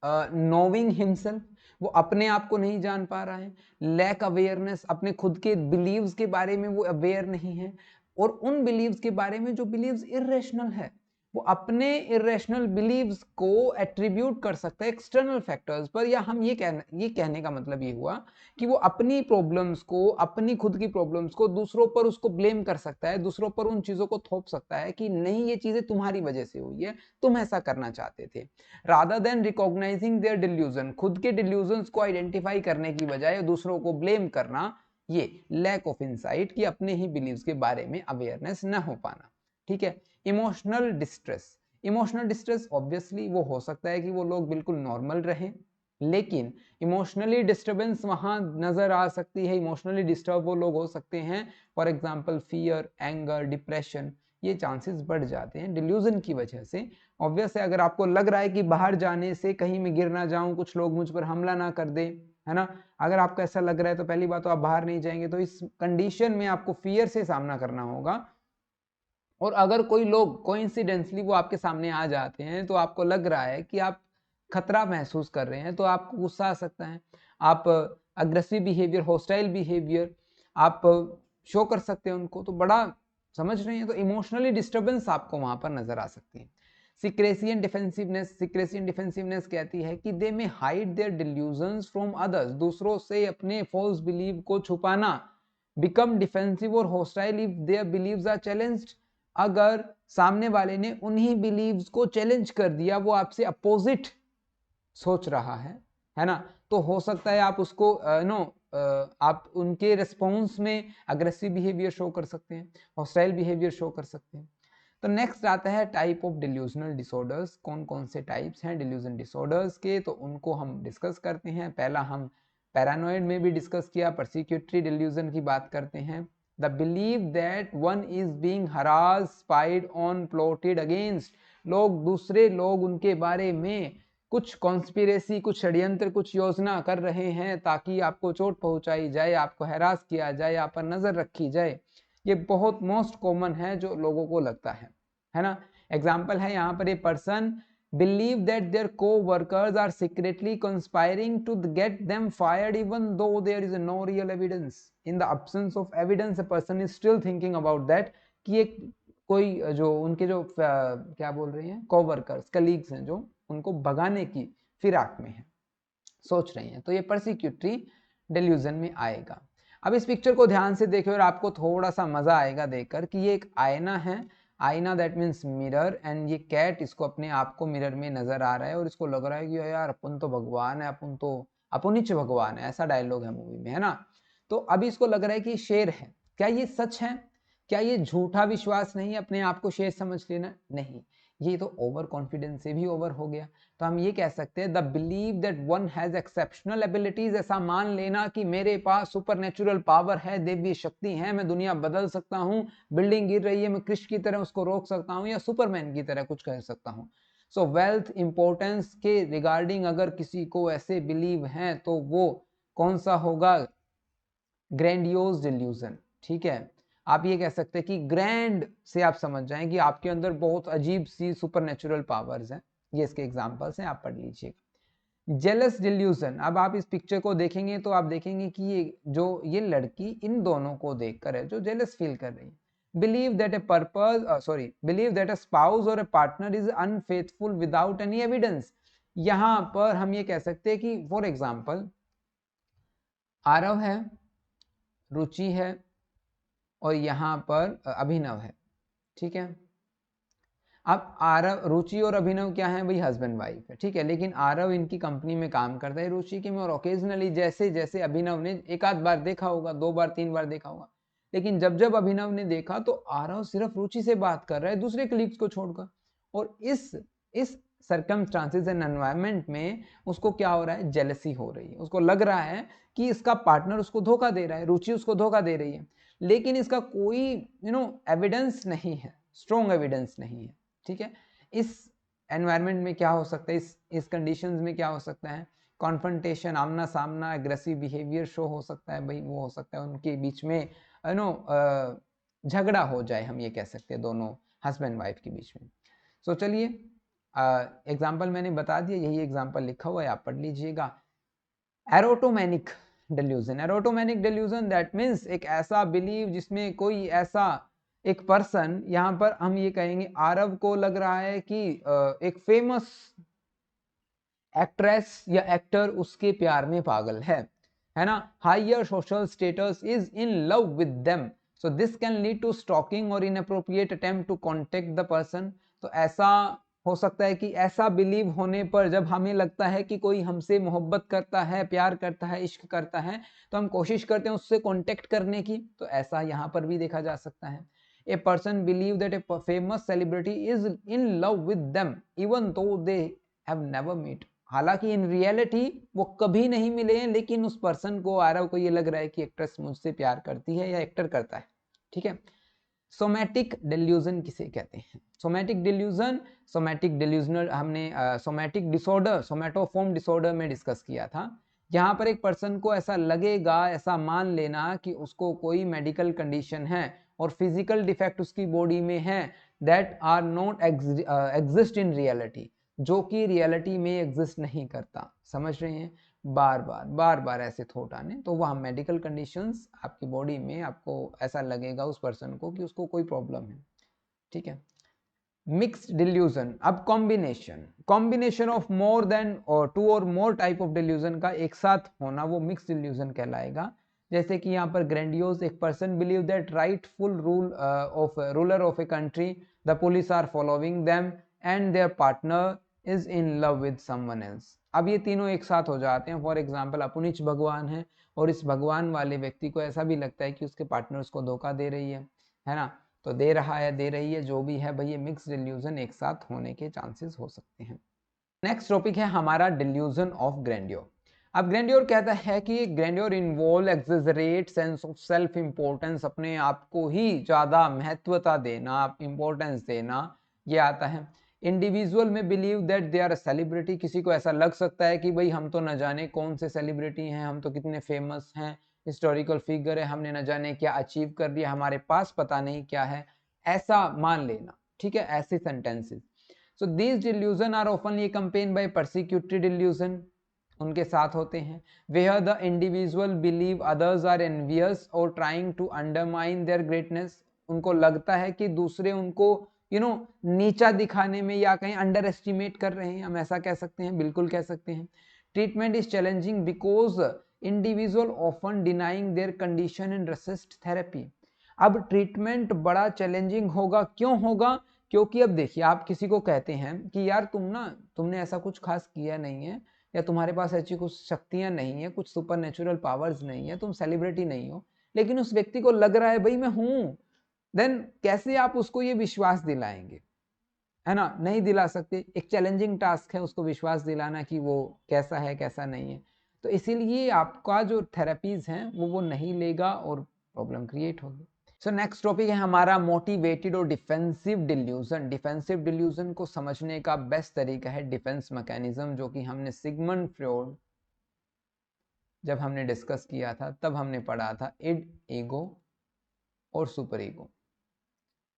knowing himself, वो अपने आप को नहीं जान पा रहा है। लैक अवेयरनेस, अपने खुद के बिलीव्स के बारे में वो अवेयर नहीं है, और उन बिलीव्स के बारे में जो बिलीव्स इरेशनल है, वो अपने इरेशनल बिलीव्स को एट्रीब्यूट कर सकता है एक्सटर्नल फैक्टर्स पर, या हम ये कहने का मतलब ये हुआ कि वो अपनी प्रॉब्लम्स को, अपनी खुद की प्रॉब्लम्स को दूसरों पर उसको ब्लेम कर सकता है, दूसरों पर उन चीजों को थोप सकता है कि नहीं ये चीजें तुम्हारी वजह से हुई है, तुम ऐसा करना चाहते थे। Rather than recognizing their delusion, खुद के डिल्यूजन्स को आइडेंटिफाई करने की बजाय दूसरों को ब्लेम करना, ये लैक ऑफ इंसाइट, कि अपने ही बिलीव्स के बारे में अवेयरनेस न हो पाना। ठीक है। Emotional distress, emotional distress obviously वो हो सकता है कि वो लोग बिल्कुल नॉर्मल रहें, लेकिन इमोशनली डिस्टर्बेंस वहां नजर आ सकती है, इमोशनली डिस्टर्ब वो लोग हो सकते हैं, for example fear, anger, depression, ये चांसेस बढ़ जाते हैं डिल्यूजन की वजह से। ऑब्वियस है, अगर आपको लग रहा है कि बाहर जाने से कहीं मैं गिर ना जाऊं, कुछ लोग मुझ पर हमला ना कर दे, है ना, अगर आपको ऐसा लग रहा है तो पहली बात तो आप बाहर नहीं जाएंगे, तो इस कंडीशन में आपको फियर से सामना करना होगा। और अगर कोई लोग कोइंसिडेंटली वो आपके सामने आ जाते हैं, तो आपको लग रहा है कि आप खतरा महसूस कर रहे हैं, तो आपको गुस्सा आ सकता है, आप अग्रेसिव बिहेवियर, हॉस्टाइल बिहेवियर आप शो कर सकते हैं उनको, तो बड़ा, समझ रहे हैं, तो इमोशनली डिस्टर्बेंस आपको वहां पर नजर आ सकती है। Secrecy and defensiveness, secrecy and defensiveness कहती है कि they may hide their delusions from others, दूसरों से अपने फॉल्स बिलीव को छुपाना। बिकम डिफेंसिव और hostile if their believes are challenged, अगर सामने वाले ने उन्हीं बिलीव्स को चैलेंज कर दिया, वो आपसे अपोजिट सोच रहा है ना, तो हो सकता है आप उसको आप उनके रिस्पॉन्स में अग्रेसिव बिहेवियर शो कर सकते हैं, हॉस्टाइल बिहेवियर शो कर सकते हैं। तो नेक्स्ट आता है टाइप ऑफ डिल्यूजनल डिसऑर्डर्स, कौन कौन से टाइप्स हैं डिल्यूजन डिसऑर्डर्स के, तो उनको हम डिस्कस करते हैं। पहला हम पैरानॉइड में भी डिस्कस किया, परसिक्यूटरी डिल्यूजन की बात करते हैं। The believe that one is being harass, spied on, plotted against, लोग, दूसरे लोग उनके बारे में कुछ कॉन्स्पिरेसी, कुछ षड्यंत्र, कुछ योजना कर रहे हैं ताकि आपको चोट पहुंचाई जाए, आपको हैरास किया जाए, आप पर नजर रखी जाए। ये बहुत मोस्ट कॉमन है जो लोगों को लगता है ना। एग्जाम्पल है यहाँ पर, a person believe that their co-workers are secretly conspiring to get them fired even though there is no real evidence. In the absence of evidence, a person is still thinking about that, कि एक कोई जो उनके जो क्या बोल रहे हैं, co-workers, कलीग्स हैं, जो उनको भगाने की फिराक में है, सोच रहे हैं, तो ये परसिक्यूटरी डिल्यूजन में आएगा। अब इस पिक्चर को ध्यान से देखिए और आपको थोड़ा सा मजा आएगा देखकर कि ये एक आईना है, आईना दैट मीन्स मिरर, एंड ये कैट इसको अपने आप को मिरर में नजर आ रहा है और इसको लग रहा है कि यार अपन तो भगवान है, अपन तो अपुनिच भगवान है, ऐसा डायलॉग है मूवी में, है ना। तो अभी इसको लग रहा है कि शेर है। क्या ये सच है? क्या ये झूठा विश्वास नहीं, अपने आप को शेर समझ लेना नहीं, ये तो ओवर कॉन्फिडेंस से भी ओवर हो गया। तो हम ये कह सकते हैं the believe that one has exceptional abilities, ऐसा मान लेना कि मेरे पास सुपरनेचुरल पावर है, देवी शक्ति है, मैं दुनिया बदल सकता हूँ, बिल्डिंग गिर रही है मैं कृष की तरह उसको रोक सकता हूँ, या सुपरमैन की तरह कुछ कर सकता हूँ। सो वेल्थ इंपॉर्टेंस के रिगार्डिंग अगर किसी को ऐसे बिलीव है, तो वो कौन सा होगा? Grandiose delusion. ठीक है, आप ये कह सकते हैं कि ग्रैंड से आप समझ जाएं कि आपके अंदर बहुत अजीब सी सुपरनेचुरल पावर्स हैं। ये इसके एग्जांपल्स हैं, आप पढ़ लीजिएगा। जेलस डिल्यूजन, अब आप इस पिक्चर को देखेंगे तो आप देखेंगे कि ये लड़की इन दोनों को देखकर है जो जेलस फील कर रही है। Believe that believe that a spouse और a partner is unfaithful without any evidence, यहां पर हम ये कह सकते हैं कि फॉर एग्जाम्पल आरव है, रुचि है और यहां पर अभिनव है, ठीक है। अब आरव, रुचि और अभिनव क्या है भाई, हस्बैंड वाइफ है, ठीक है। लेकिन आरव इनकी कंपनी में काम करता है रुचि के में, और ओकेजनली जैसे जैसे अभिनव ने एक आध बार देखा होगा, 2 बार 3 बार देखा होगा, लेकिन जब जब अभिनव ने देखा तो आरव सिर्फ रुचि से बात कर रहा है दूसरे कलीग्स को छोड़कर। और इस सर्कमस्टांसेस एंड एनवायरनमेंट में उसको क्या हो रहा है, जेलसी हो रही है। उसको लग रहा है कि इसका पार्टनर उसको धोखा दे रहा है, रुचि उसको धोखा दे रही है, लेकिन इसका कोई एविडेंस नहीं है, स्ट्रॉन्ग एविडेंस नहीं है, ठीक है। इस एनवायरनमेंट में क्या हो सकता है, इस कंडीशंस में क्या हो सकता है, कॉन्फ्रंटेशन, आमना सामना, एग्रेसिव बिहेवियर शो हो सकता है भाई। वो हो सकता है उनके बीच में झगड़ा हो जाए, हम ये कह सकते हैं दोनों हस्बैंड वाइफ के बीच में। सो चलिए एग्जाम्पल मैंने बता दिया, यही एग्जाम्पल लिखा हुआ है, आप पढ़ लीजिएगा। एरोटोमेनिक डिल्यूजन, एरोटोमेनिक डिल्यूजन दैट मीन्स एक ऐसा बिलीव जिसमें कोई ऐसा एक पर्सन, यहां पर हम ये कहेंगे आरव को लग रहा है कि एक फेमस एक्ट्रेस या एक्टर उसके प्यार में पागल है ना, higher social status is in love with them, so this can lead to stalking और inappropriate attempt to contact the person. तो ऐसा हो सकता है कि ऐसा बिलीव होने पर जब हमें लगता है कि कोई हमसे मोहब्बत करता है, प्यार करता है, इश्क करता है, तो हम कोशिश करते हैं उससे कॉन्टेक्ट करने की। तो ऐसा यहाँ पर भी देखा जा सकता है। ए person believe that a famous celebrity is in love with them even though they have never meet, हालांकि इन रियलिटी वो कभी नहीं मिले हैं, लेकिन उस पर्सन को, आरव को ये लग रहा है कि एक्ट्रेस मुझसे प्यार करती है या एक्टर करता है, ठीक है। सोमैटिक डिल्यूजन किसे कहते हैं, सोमैटिक डिल्यूजन, सोमैटिक डिल्यूजनल हमने सोमैटिक डिसऑर्डर, सोमैटोफॉर्म डिसऑर्डर में डिस्कस किया था। यहाँ पर एक पर्सन को ऐसा लगेगा, ऐसा मान लेना कि उसको कोई मेडिकल कंडीशन है और फिजिकल डिफेक्ट उसकी बॉडी में है that are not exist in reality, जो कि रियलिटी में एग्जिस्ट नहीं करता, समझ रहे हैं। बार बार ऐसे थॉट आने, तो वह मेडिकल कंडीशंस आपकी बॉडी में आपको ऐसा लगेगा उस पर्सन को कि उसको कोई प्रॉब्लम है, ठीक है। मिक्स्ड डिल्यूजन, अब कॉम्बिनेशन ऑफ मोर देन और 2 और मोर टाइप ऑफ डिल्यूजन का एक साथ होना वो मिक्स्ड डिल्यूजन कहलाएगा। जैसे कि यहाँ पर ग्रैंडियोस, एक person believe that rightful ruler of a country, the police are following them and their partner is in love with someone else. अब ये तीनों एक साथ हो जाते हैं। फॉर एग्जाम्पल अपुनिच भगवान है और इस भगवान वाले व्यक्ति को ऐसा भी लगता है कि उसके पार्टनर उसको धोखा दे रही है ना, तो दे रहा है, दे रही है, जो भी है भाई, ये मिक्स डिल्यूजन एक साथ होने के चांसेस हो सकते हैं। नेक्स्ट टॉपिक है हमारा डिल्यूजन ऑफ ग्रैंडियोर। अब ग्रैंडियोर कहता है कि grandeur involve exaggerate sense of self importance, अपने आप को ही ज्यादा महत्वता देना, इंपॉर्टेंस देना, ये आता है। इंडिविजुअल में believe that they are a celebrity, किसी को ऐसा लग सकता है कि भाई हम तो न जाने कौन से सेलिब्रिटी हैं, हम तो कितने फेमस हैं, हिस्टोरिकल फिगर है, हमने न जाने क्या अचीव कर दिया, हमारे पास पता नहीं क्या है, ऐसा मान लेना, ठीक है, ऐसे sentences. So these delusion are often accompanied by persecutory delusion, उनके साथ होते हैं, where the individual believe others are envious or trying to undermine their greatness, उनको लगता है कि दूसरे उनको नीचा दिखाने में या कहीं अंडर एस्टिमेट कर रहे हैं, हम ऐसा कह सकते हैं, बिल्कुल कह सकते हैं। Treatment is challenging because individual often denying their condition in resist therapy. अब ट्रीटमेंट बड़ा चैलेंजिंग होगा, क्यों होगा, क्योंकि अब देखिए आप किसी को कहते हैं कि यार तुमने ऐसा कुछ खास किया नहीं है, या तुम्हारे पास ऐसी कुछ शक्तियां नहीं है, कुछ सुपर नेचुरल पावर्स नहीं है, तुम सेलिब्रिटी नहीं हो, लेकिन उस व्यक्ति को लग रहा है भाई मैं हूं, देन कैसे आप उसको ये विश्वास दिलाएंगे, है ना, नहीं दिला सकते। एक चैलेंजिंग टास्क है उसको विश्वास दिलाना कि वो कैसा है कैसा नहीं है। तो इसीलिए आपका जो थेरेपीज हैं वो नहीं लेगा और प्रॉब्लम क्रिएट होगी। सो नेक्स्ट टॉपिक है हमारा मोटिवेटेड और डिफेंसिव डिल्यूजन। डिफेंसिव डिल्यूजन को समझने का बेस्ट तरीका है डिफेंस मैकेनिज्म, जो कि हमने सिगमंड फ्रॉइड जब हमने डिस्कस किया था तब हमने पढ़ा था, इड, ईगो और सुपर ईगो,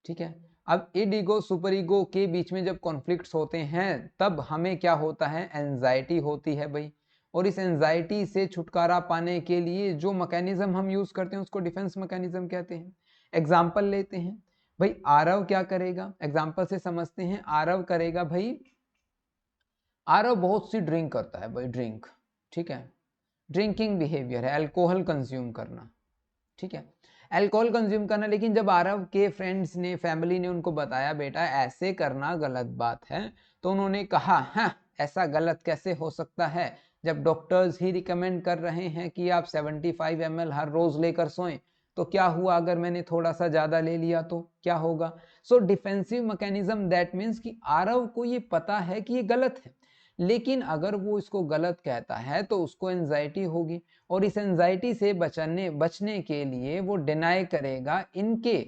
ठीक है। अब इड, ईगो, सुपर ईगो के बीच में जब कॉन्फ्लिक्ट्स होते हैं तब हमें क्या होता है, एंजाइटी होती है भाई। और इस एंजाइटी से छुटकारा पाने के लिए जो मैकेनिज्म हम यूज करते हैं उसको डिफेंस मैकेनिज्म कहते हैं। एग्जाम्पल लेते हैं भाई, आरव क्या करेगा, एग्जाम्पल से समझते हैं। आरव करेगा भाई आरव बहुत सी ड्रिंक करता है भाई, ड्रिंक, ठीक है, ड्रिंकिंग बिहेवियर है, अल्कोहल कंज्यूम करना, ठीक है, अल्कोहल कंज्यूम करना। लेकिन जब आरव के फ्रेंड्स ने, फैमिली ने उनको बताया बेटा ऐसे करना गलत बात है, तो उन्होंने कहा हाँ ऐसा गलत कैसे हो सकता है, जब डॉक्टर्स ही रिकमेंड कर रहे हैं कि आप 75 ml हर रोज लेकर सोएं, तो क्या हुआ अगर मैंने थोड़ा सा ज्यादा ले लिया तो क्या होगा। सो डिफेंसिव मैकेनिज्म, दैट मीन्स कि आरव को ये पता है कि ये गलत है, लेकिन अगर वो इसको गलत कहता है तो उसको एंजाइटी होगी, और इस एंजाइटी से बचने के लिए वो डिनाई करेगा इनके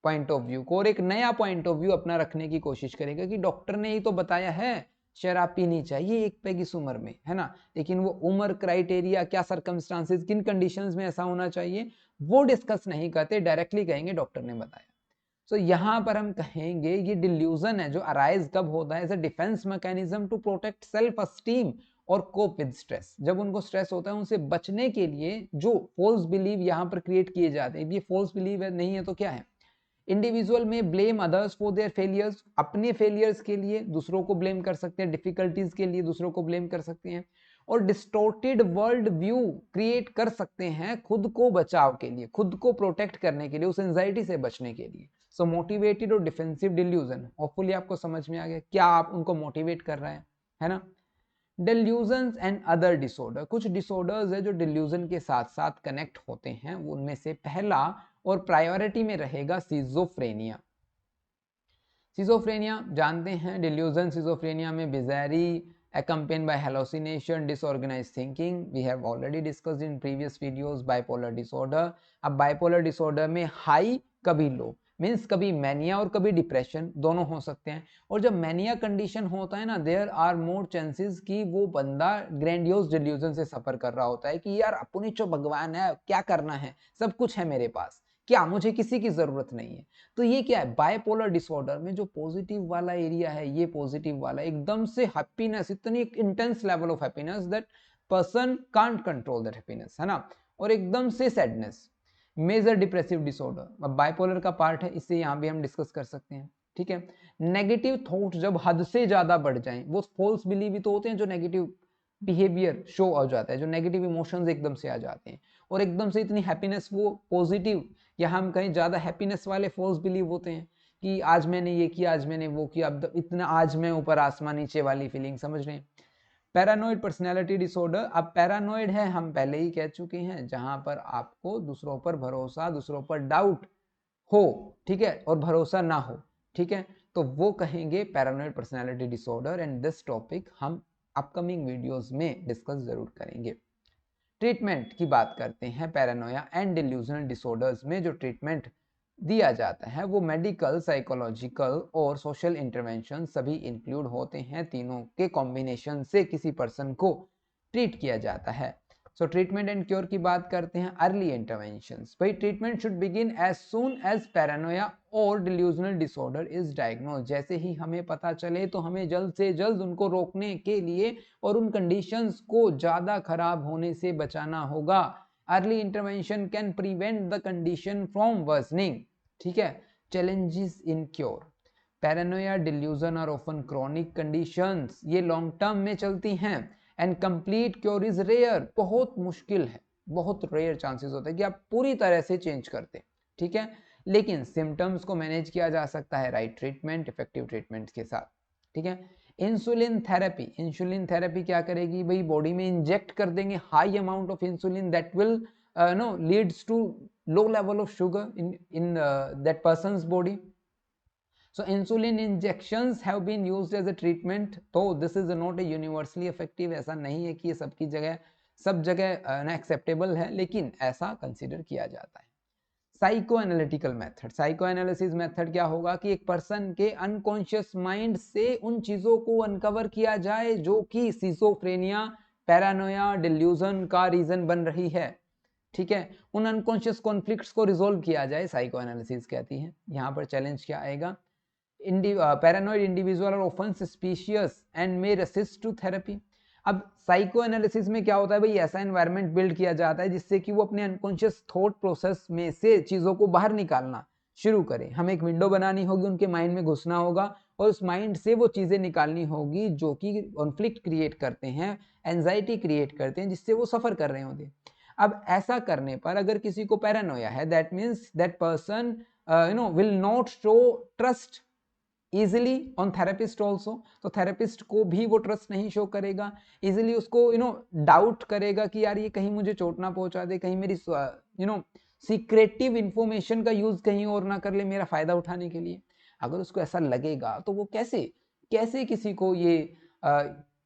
पॉइंट ऑफ व्यू को, और एक नया पॉइंट ऑफ व्यू अपना रखने की कोशिश करेगा कि डॉक्टर ने ही तो बताया है शराब पीनी चाहिए एक पैग इस उम्र में, है ना। लेकिन वो उम्र, क्राइटेरिया, क्या सर्कमस्टांसेस, किन कंडीशंस में ऐसा होना चाहिए, वो डिस्कस नहीं करते, डायरेक्टली कहेंगे डॉक्टर ने बताया। सो यहाँ पर हम कहेंगे ये डिल्यूजन है जो अराइज कब होता है, as a defence mechanism to protect self esteem और कोप विद स्ट्रेस। जब उनको स्ट्रेस होता है उनसे बचने के लिए जो फॉल्स बिलीव यहाँ पर क्रिएट किए जाते हैं, ये फॉल्स बिलीव है, नहीं है तो क्या है। इंडिविजुअल में blame others for their failures, अपने फेलियर्स के लिए दूसरों को ब्लेम कर सकते हैं, डिफिकल्टीज के लिए दूसरों को ब्लेम कर सकते हैं, और डिस्टोर्टेड वर्ल्ड व्यू क्रिएट कर सकते हैं खुद को बचाव के लिए, खुद को प्रोटेक्ट करने के लिए, उस एंजाइटी से बचने के लिए। सो मोटिवेटेड और डिफेंसिव डिल्यूजन, होपफुली आपको समझ में आ गया क्या आप उनको मोटिवेट कर रहे हैं, है ना। डिल्यूजन्स एंड अदर डिसऑर्डर, कुछ डिसऑर्डर्स है जो डिल्यूजन के साथ साथ कनेक्ट होते हैं, उनमें से पहला और प्रायोरिटी में रहेगा सिजोफ्रेनिया। सिजोफ्रेनिया जानते हैं, डिल्यूजन सिजोफ्रेनिया में बिज़ारी accompanied by hallucination, disorganized thinking, we have already discussed in previous videos bipolar disorder। अब bipolar disorder में हाई कभी लो, मीन्स कभी मैनिया और कभी डिप्रेशन दोनों हो सकते हैं, और जब मैनिया कंडीशन होता है ना, देयर आर मोर चांसेस कि वो बंदा ग्रैंडियोस डिल्यूजन से सफर कर रहा होता है कि यार अपनी जो भगवान है, क्या करना है, सब कुछ है मेरे पास, क्या मुझे किसी की जरूरत नहीं है। तो ये क्या है, बायपोलर डिसऑर्डर में जो पॉजिटिव वाला एरिया है, ये पॉजिटिव वाला एकदम से हैप्पीनेस, इतनी intense level of happiness that person can't control that happiness, है ना, और एकदम से सैडनेस, मेजर डिप्रेसिव डिसऑर्डर। अब बायपोलर का पार्ट है, इससे यहां भी हम डिस्कस कर सकते हैं, ठीक है। नेगेटिव थॉट जब हद से ज्यादा बढ़ जाएं, वो फॉल्स बिलीव ही तो होते हैं जो नेगेटिव बिहेवियर शो हो जाता है, जो नेगेटिव इमोशंस एकदम से आ जाते हैं, और एकदम से इतनी हैप्पीनेस वो पॉजिटिव, या हम कहीं ज्यादा हैप्पीनेस वाले फॉल्स बिलीव होते हैं कि आज मैंने ये किया, आज मैंने वो किया, अब इतना आज मैं ऊपर आसमान नीचे वाली फीलिंग, समझ रहे हैं। पैरानोइड पर्सनैलिटी डिसऑर्डर, अब पैरानोइड है, हम पहले ही कह चुके हैं, जहां पर आपको दूसरों पर भरोसा, दूसरों पर डाउट हो, ठीक है, और भरोसा ना हो, ठीक है, तो वो कहेंगे paranoid personality disorder. And this topic हम अपकमिंग वीडियोस में डिस्कस जरूर करेंगे। ट्रीटमेंट की बात करते हैं, पैरानोया एंड डिल्यूजनल डिसऑर्डर्स में जो ट्रीटमेंट दिया जाता है वो मेडिकल, साइकोलॉजिकल और सोशल इंटरवेंशन सभी इंक्लूड होते हैं, तीनों के कॉम्बिनेशन से किसी पर्सन को ट्रीट किया जाता है। सो ट्रीटमेंट एंड क्योर की बात करते हैं, अर्ली इंटरवेंशंस, भाई treatment should begin as soon as paranoia और डिल्यूजनल डिसऑर्डर इज डायग्नोज, जैसे ही हमें पता चले तो हमें जल्द से जल्द उनको रोकने के लिए और उन कंडीशंस को ज्यादा खराब होने से बचाना होगा। Early intervention can prevent the condition from worsening, ठीक है। Challenges in cure, paranoia, delusion और ऑफन क्रॉनिक कंडीशंस, ये लॉन्ग टर्म में चलती हैं, and complete cure is rare, बहुत मुश्किल है, बहुत रेयर चांसेस होते हैं कि आप पूरी तरह से चेंज करते, ठीक है। लेकिन सिम्टम्स को मैनेज किया जा सकता है राइट ट्रीटमेंट, इफेक्टिव ट्रीटमेंट के साथ, ठीक है। इंसुलिन थेरेपी, इंसुलिन थेरेपी क्या करेगी भाई, बॉडी में इंजेक्ट कर देंगे high amount of insulin that will no leads to low level of sugar in that person's body. So insulin injections have been used as a treatment, though this is not a universally effective, ऐसा नहीं है कि ये सबकी जगह सब जगह acceptable है, लेकिन ऐसा कंसिडर किया जाता है। Psycho analytical method, psycho analysis method क्या होगा कि एक पर्सन के अनकॉन्शियस माइंड से उन चीजों को अनकवर किया जाए जो कि सिजोफ्रेनिया, पैरानोया, डिल्यूजन का रीजन बन रही है, ठीक है। उन अनकॉन्शियस कॉन्फ्लिक्ट्स को रिजोल्व किया जाए, साइको एनालिसिस कहती है। यहाँ पर चैलेंज क्या आएगा, paranoid individual are often suspicious and may resist to therapy. अब साइको एनालिसिस में क्या होता है भाई, ऐसा एनवायरनमेंट बिल्ड किया जाता है जिससे कि वो अपने अनकॉन्शियस थॉट प्रोसेस में से चीजों को बाहर निकालना शुरू करें। हमें एक विंडो बनानी होगी, उनके माइंड में घुसना होगा और उस माइंड से वो चीज़ें निकालनी होगी जो कि कॉन्फ्लिक्ट क्रिएट करते हैं, एंजाइटी क्रिएट करते हैं, जिससे वो सफ़र कर रहे होते हैं। अब ऐसा करने पर अगर किसी को पैरानोया है, that means that person will not show trust easily on therapist also. तो थेरेपिस्ट को भी वो ट्रस्ट नहीं शो करेगा, इजिली उसको डाउट करेगा कि यार ये कहीं मुझे चोट ना पहुंचा दे, कहीं मेरी सीक्रेटिव इंफॉर्मेशन का यूज कहीं और ना कर ले मेरा फायदा उठाने के लिए। अगर उसको ऐसा लगेगा तो वो कैसे कैसे किसी को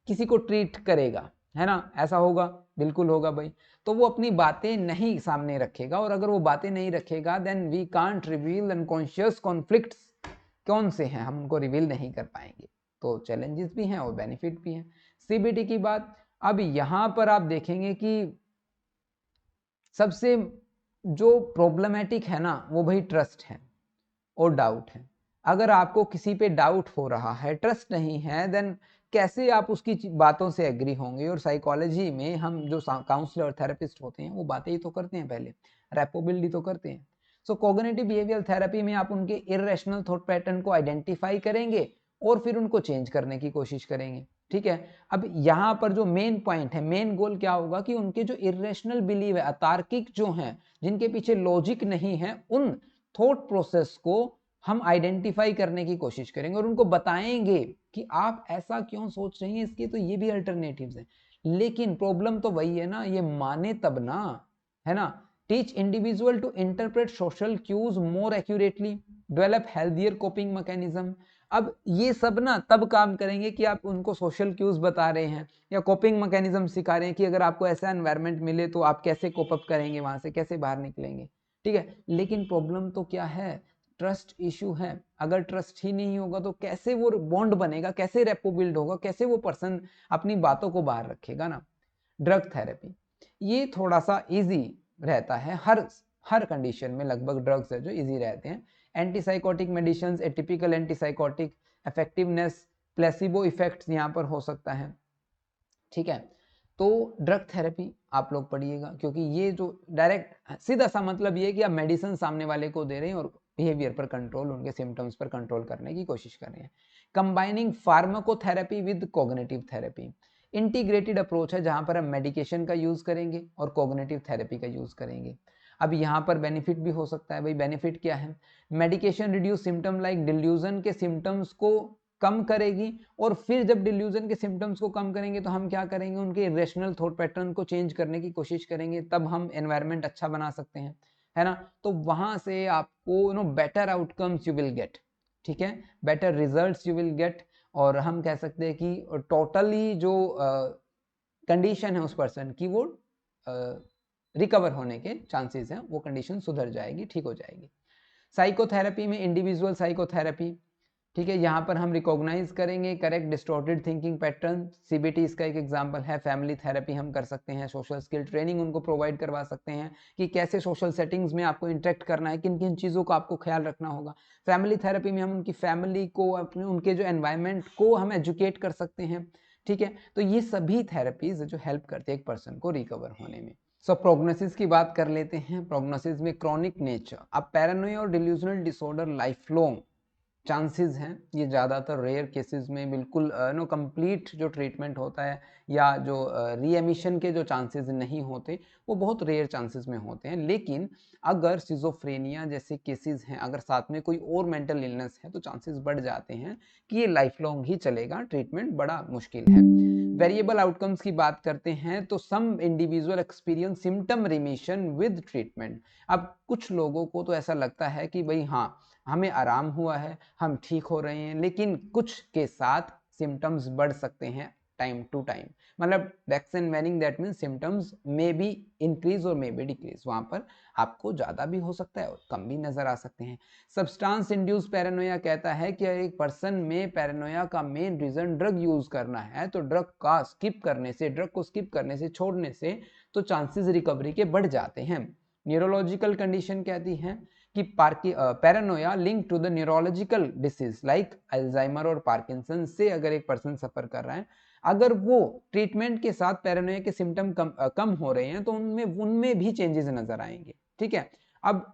किसी को ट्रीट करेगा, है ना? ऐसा होगा, बिल्कुल होगा भाई। तो वो अपनी बातें नहीं सामने रखेगा, और अगर वो बातें नहीं रखेगा then we can't reveal unconscious conflicts कौन से हैं, हम उनको रिवील नहीं कर पाएंगे। तो चैलेंजेस भी हैं और बेनिफिट भी हैं। सीबीटी की बात, अब यहां पर आप देखेंगे कि सबसे जो प्रॉब्लमेटिक है ना वो भाई ट्रस्ट है और डाउट है। अगर आपको किसी पे डाउट हो रहा है, ट्रस्ट नहीं है, देन कैसे आप उसकी बातों से एग्री होंगे? और साइकोलॉजी में हम जो काउंसलर थेरेपिस्ट होते हैं वो बातें ही तो करते हैं, पहले रेपो बिल्ड ही तो करते हैं। सो कॉग्निटिव बिहेवियरल थेरेपी में आप उनके इरेशनल थॉट पैटर्न को आइडेंटिफाई करेंगे और फिर उनको चेंज करने की कोशिश करेंगे, ठीक है? अब यहाँ पर जो मेन पॉइंट है, मेन गोल क्या होगा कि उनके जो इरेशनल बिलीव है, अतार्किक जो हैं, जिनके पीछे लॉजिक नहीं है, उन थॉट प्रोसेस को हम आइडेंटिफाई करने की कोशिश करेंगे और उनको बताएंगे कि आप ऐसा क्यों सोच रही हैं, इसके तो ये भी अल्टरनेटिव्स हैं। लेकिन प्रॉब्लम तो वही है ना, ये माने तब ना, है ना? Teach individual to interpret social cues more accurately, develop healthier coping mechanism. अब ये सब ना तब काम करेंगे कि आप उनको सोशल क्यूज बता रहे हैं या कोपिंग मैकेनिज्म सिखा रहे हैं कि अगर आपको ऐसा एनवायरनमेंट मिले तो आप कैसे कोप अप करेंगे, वहां से कैसे बाहर निकलेंगे, ठीक है? लेकिन प्रॉब्लम तो क्या है, ट्रस्ट इशू है। अगर ट्रस्ट ही नहीं होगा तो कैसे वो बॉन्ड बनेगा, कैसे रेपो बिल्ड होगा, कैसे वो पर्सन अपनी बातों को बाहर रखेगा ना? ड्रग थेरेपी ये थोड़ा सा इजी रहता है, हर कंडीशन में लगभग ड्रग्स है जो इजी रहते हैं। Antipsychotic medicine, atypical antipsychotic, effectiveness, placebo effects यहाँ पर हो सकता है, ठीक है? तो ड्रग थेरेपी आप लोग पढ़िएगा, क्योंकि ये जो डायरेक्ट सीधा सा मतलब ये है कि आप मेडिसिन सामने वाले को दे रहे हैं और बिहेवियर पर कंट्रोल, उनके सिम्टम्स पर कंट्रोल करने की कोशिश कर रहे हैं। Combining pharmacotherapy with cognitive therapy, integrated approach है जहां पर हम मेडिकेशन का यूज करेंगे और कॉग्निटिव थेरेपी का यूज करेंगे। अब यहाँ पर बेनिफिट भी हो सकता है भाई। बेनिफिट क्या है? Medication reduce symptom like delusion के सिम्टम्स को कम करेगी, और फिर जब डिल्यूजन के सिम्टम्स को कम करेंगे तो हम क्या करेंगे, उनके इरेशनल थॉट पैटर्न को चेंज करने की कोशिश करेंगे, तब हम एनवायरनमेंट अच्छा बना सकते हैं, है ना? तो वहां से आपको better outcomes you will get, ठीक है? Better results you will get. और हम कह सकते हैं कि टोटली जो कंडीशन है उस पर्सन की वो रिकवर होने के चांसेस हैं, वो कंडीशन सुधर जाएगी, ठीक हो जाएगी। साइकोथेरेपी में इंडिविजुअल साइकोथेरेपी, ठीक है? यहाँ पर हम रिकॉग्नाइज करेंगे correct distorted thinking pattern, CBT इसका एक एग्जांपल है। फैमिली थेरेपी हम कर सकते हैं, सोशल स्किल ट्रेनिंग उनको प्रोवाइड करवा सकते हैं कि कैसे सोशल सेटिंग्स में आपको इंटरेक्ट करना है, किन किन चीज़ों का आपको ख्याल रखना होगा। फैमिली थेरेपी में हम उनकी फैमिली को, अपने उनके जो एनवायरनमेंट को हम एजुकेट कर सकते हैं, ठीक है? तो ये सभी थेरेपीज जो हेल्प करते हैं एक पर्सन को रिकवर होने में। सो प्रोग्नोसिस की बात कर लेते हैं। प्रोग्नोसिस में क्रॉनिक नेचर, अब पैरानोया और delusional disorder life long chances हैं, ये ज़्यादातर रेयर केसेस में बिल्कुल कंप्लीट जो ट्रीटमेंट होता है या जो रीएमिशन के जो चांसेस नहीं होते वो बहुत रेयर चांसेस में होते हैं। लेकिन अगर सिजोफ्रेनिया जैसे केसेस हैं, अगर साथ में कोई और मेंटल इलनेस है, तो चांसेस बढ़ जाते हैं कि ये लाइफ लॉन्ग ही चलेगा, ट्रीटमेंट बड़ा मुश्किल है। वेरिएबल आउटकम्स की बात करते हैं तो some individual experience symptom remission with treatment. अब कुछ लोगों को तो ऐसा लगता है कि भाई हाँ हमें आराम हुआ है, हम ठीक हो रहे हैं, लेकिन कुछ के साथ सिम्टम्स बढ़ सकते हैं टाइम टू टाइम। मतलब vaccine वेनिंग, that mean symptoms may be increase और मे बी डिक्रीज, वहां पर आपको ज़्यादा भी हो सकता है और कम भी नजर आ सकते हैं। सब्सटेंस इंड्यूस पैरानोया कहता है कि एक पर्सन में पैरानोया का मेन रीजन ड्रग यूज करना है, तो ड्रग का स्किप करने से, ड्रग को स्किप करने से, छोड़ने से तो चांसेस रिकवरी के बढ़ जाते हैं। न्यूरोलॉजिकल कंडीशन कहती है कि paranoia link to the neurological disease like Alzheimer और पार्किंसन से अगर एक पर्सन सफर कर रहा है, अगर वो ट्रीटमेंट के साथ पैरानोया के सिम्टम कम हो रहे हैं तो उनमें भी चेंजेस नजर आएंगे, ठीक है? अब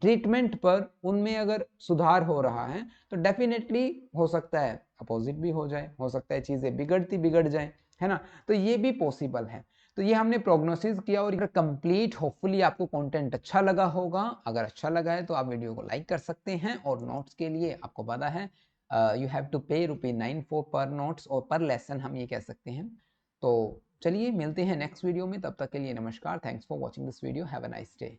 ट्रीटमेंट पर उनमें अगर सुधार हो रहा है तो डेफिनेटली हो सकता है अपोजिट भी हो जाए, हो सकता है चीज़ें बिगड़ जाए, है ना। तो ये भी पॉसिबल है। तो ये हमने प्रोग्नोसिस किया और कंप्लीट। होपफुली आपको कंटेंट अच्छा लगा होगा। अगर अच्छा लगा है तो आप वीडियो को लाइक कर सकते हैं और नोट्स के लिए आपको पता है यू हैव टू पे ₹9 पर नोट्स और पर लेसन हम ये कह सकते हैं। तो चलिए मिलते हैं नेक्स्ट वीडियो में, तब तक के लिए नमस्कार। Thanks for watching this video. Have a nice day.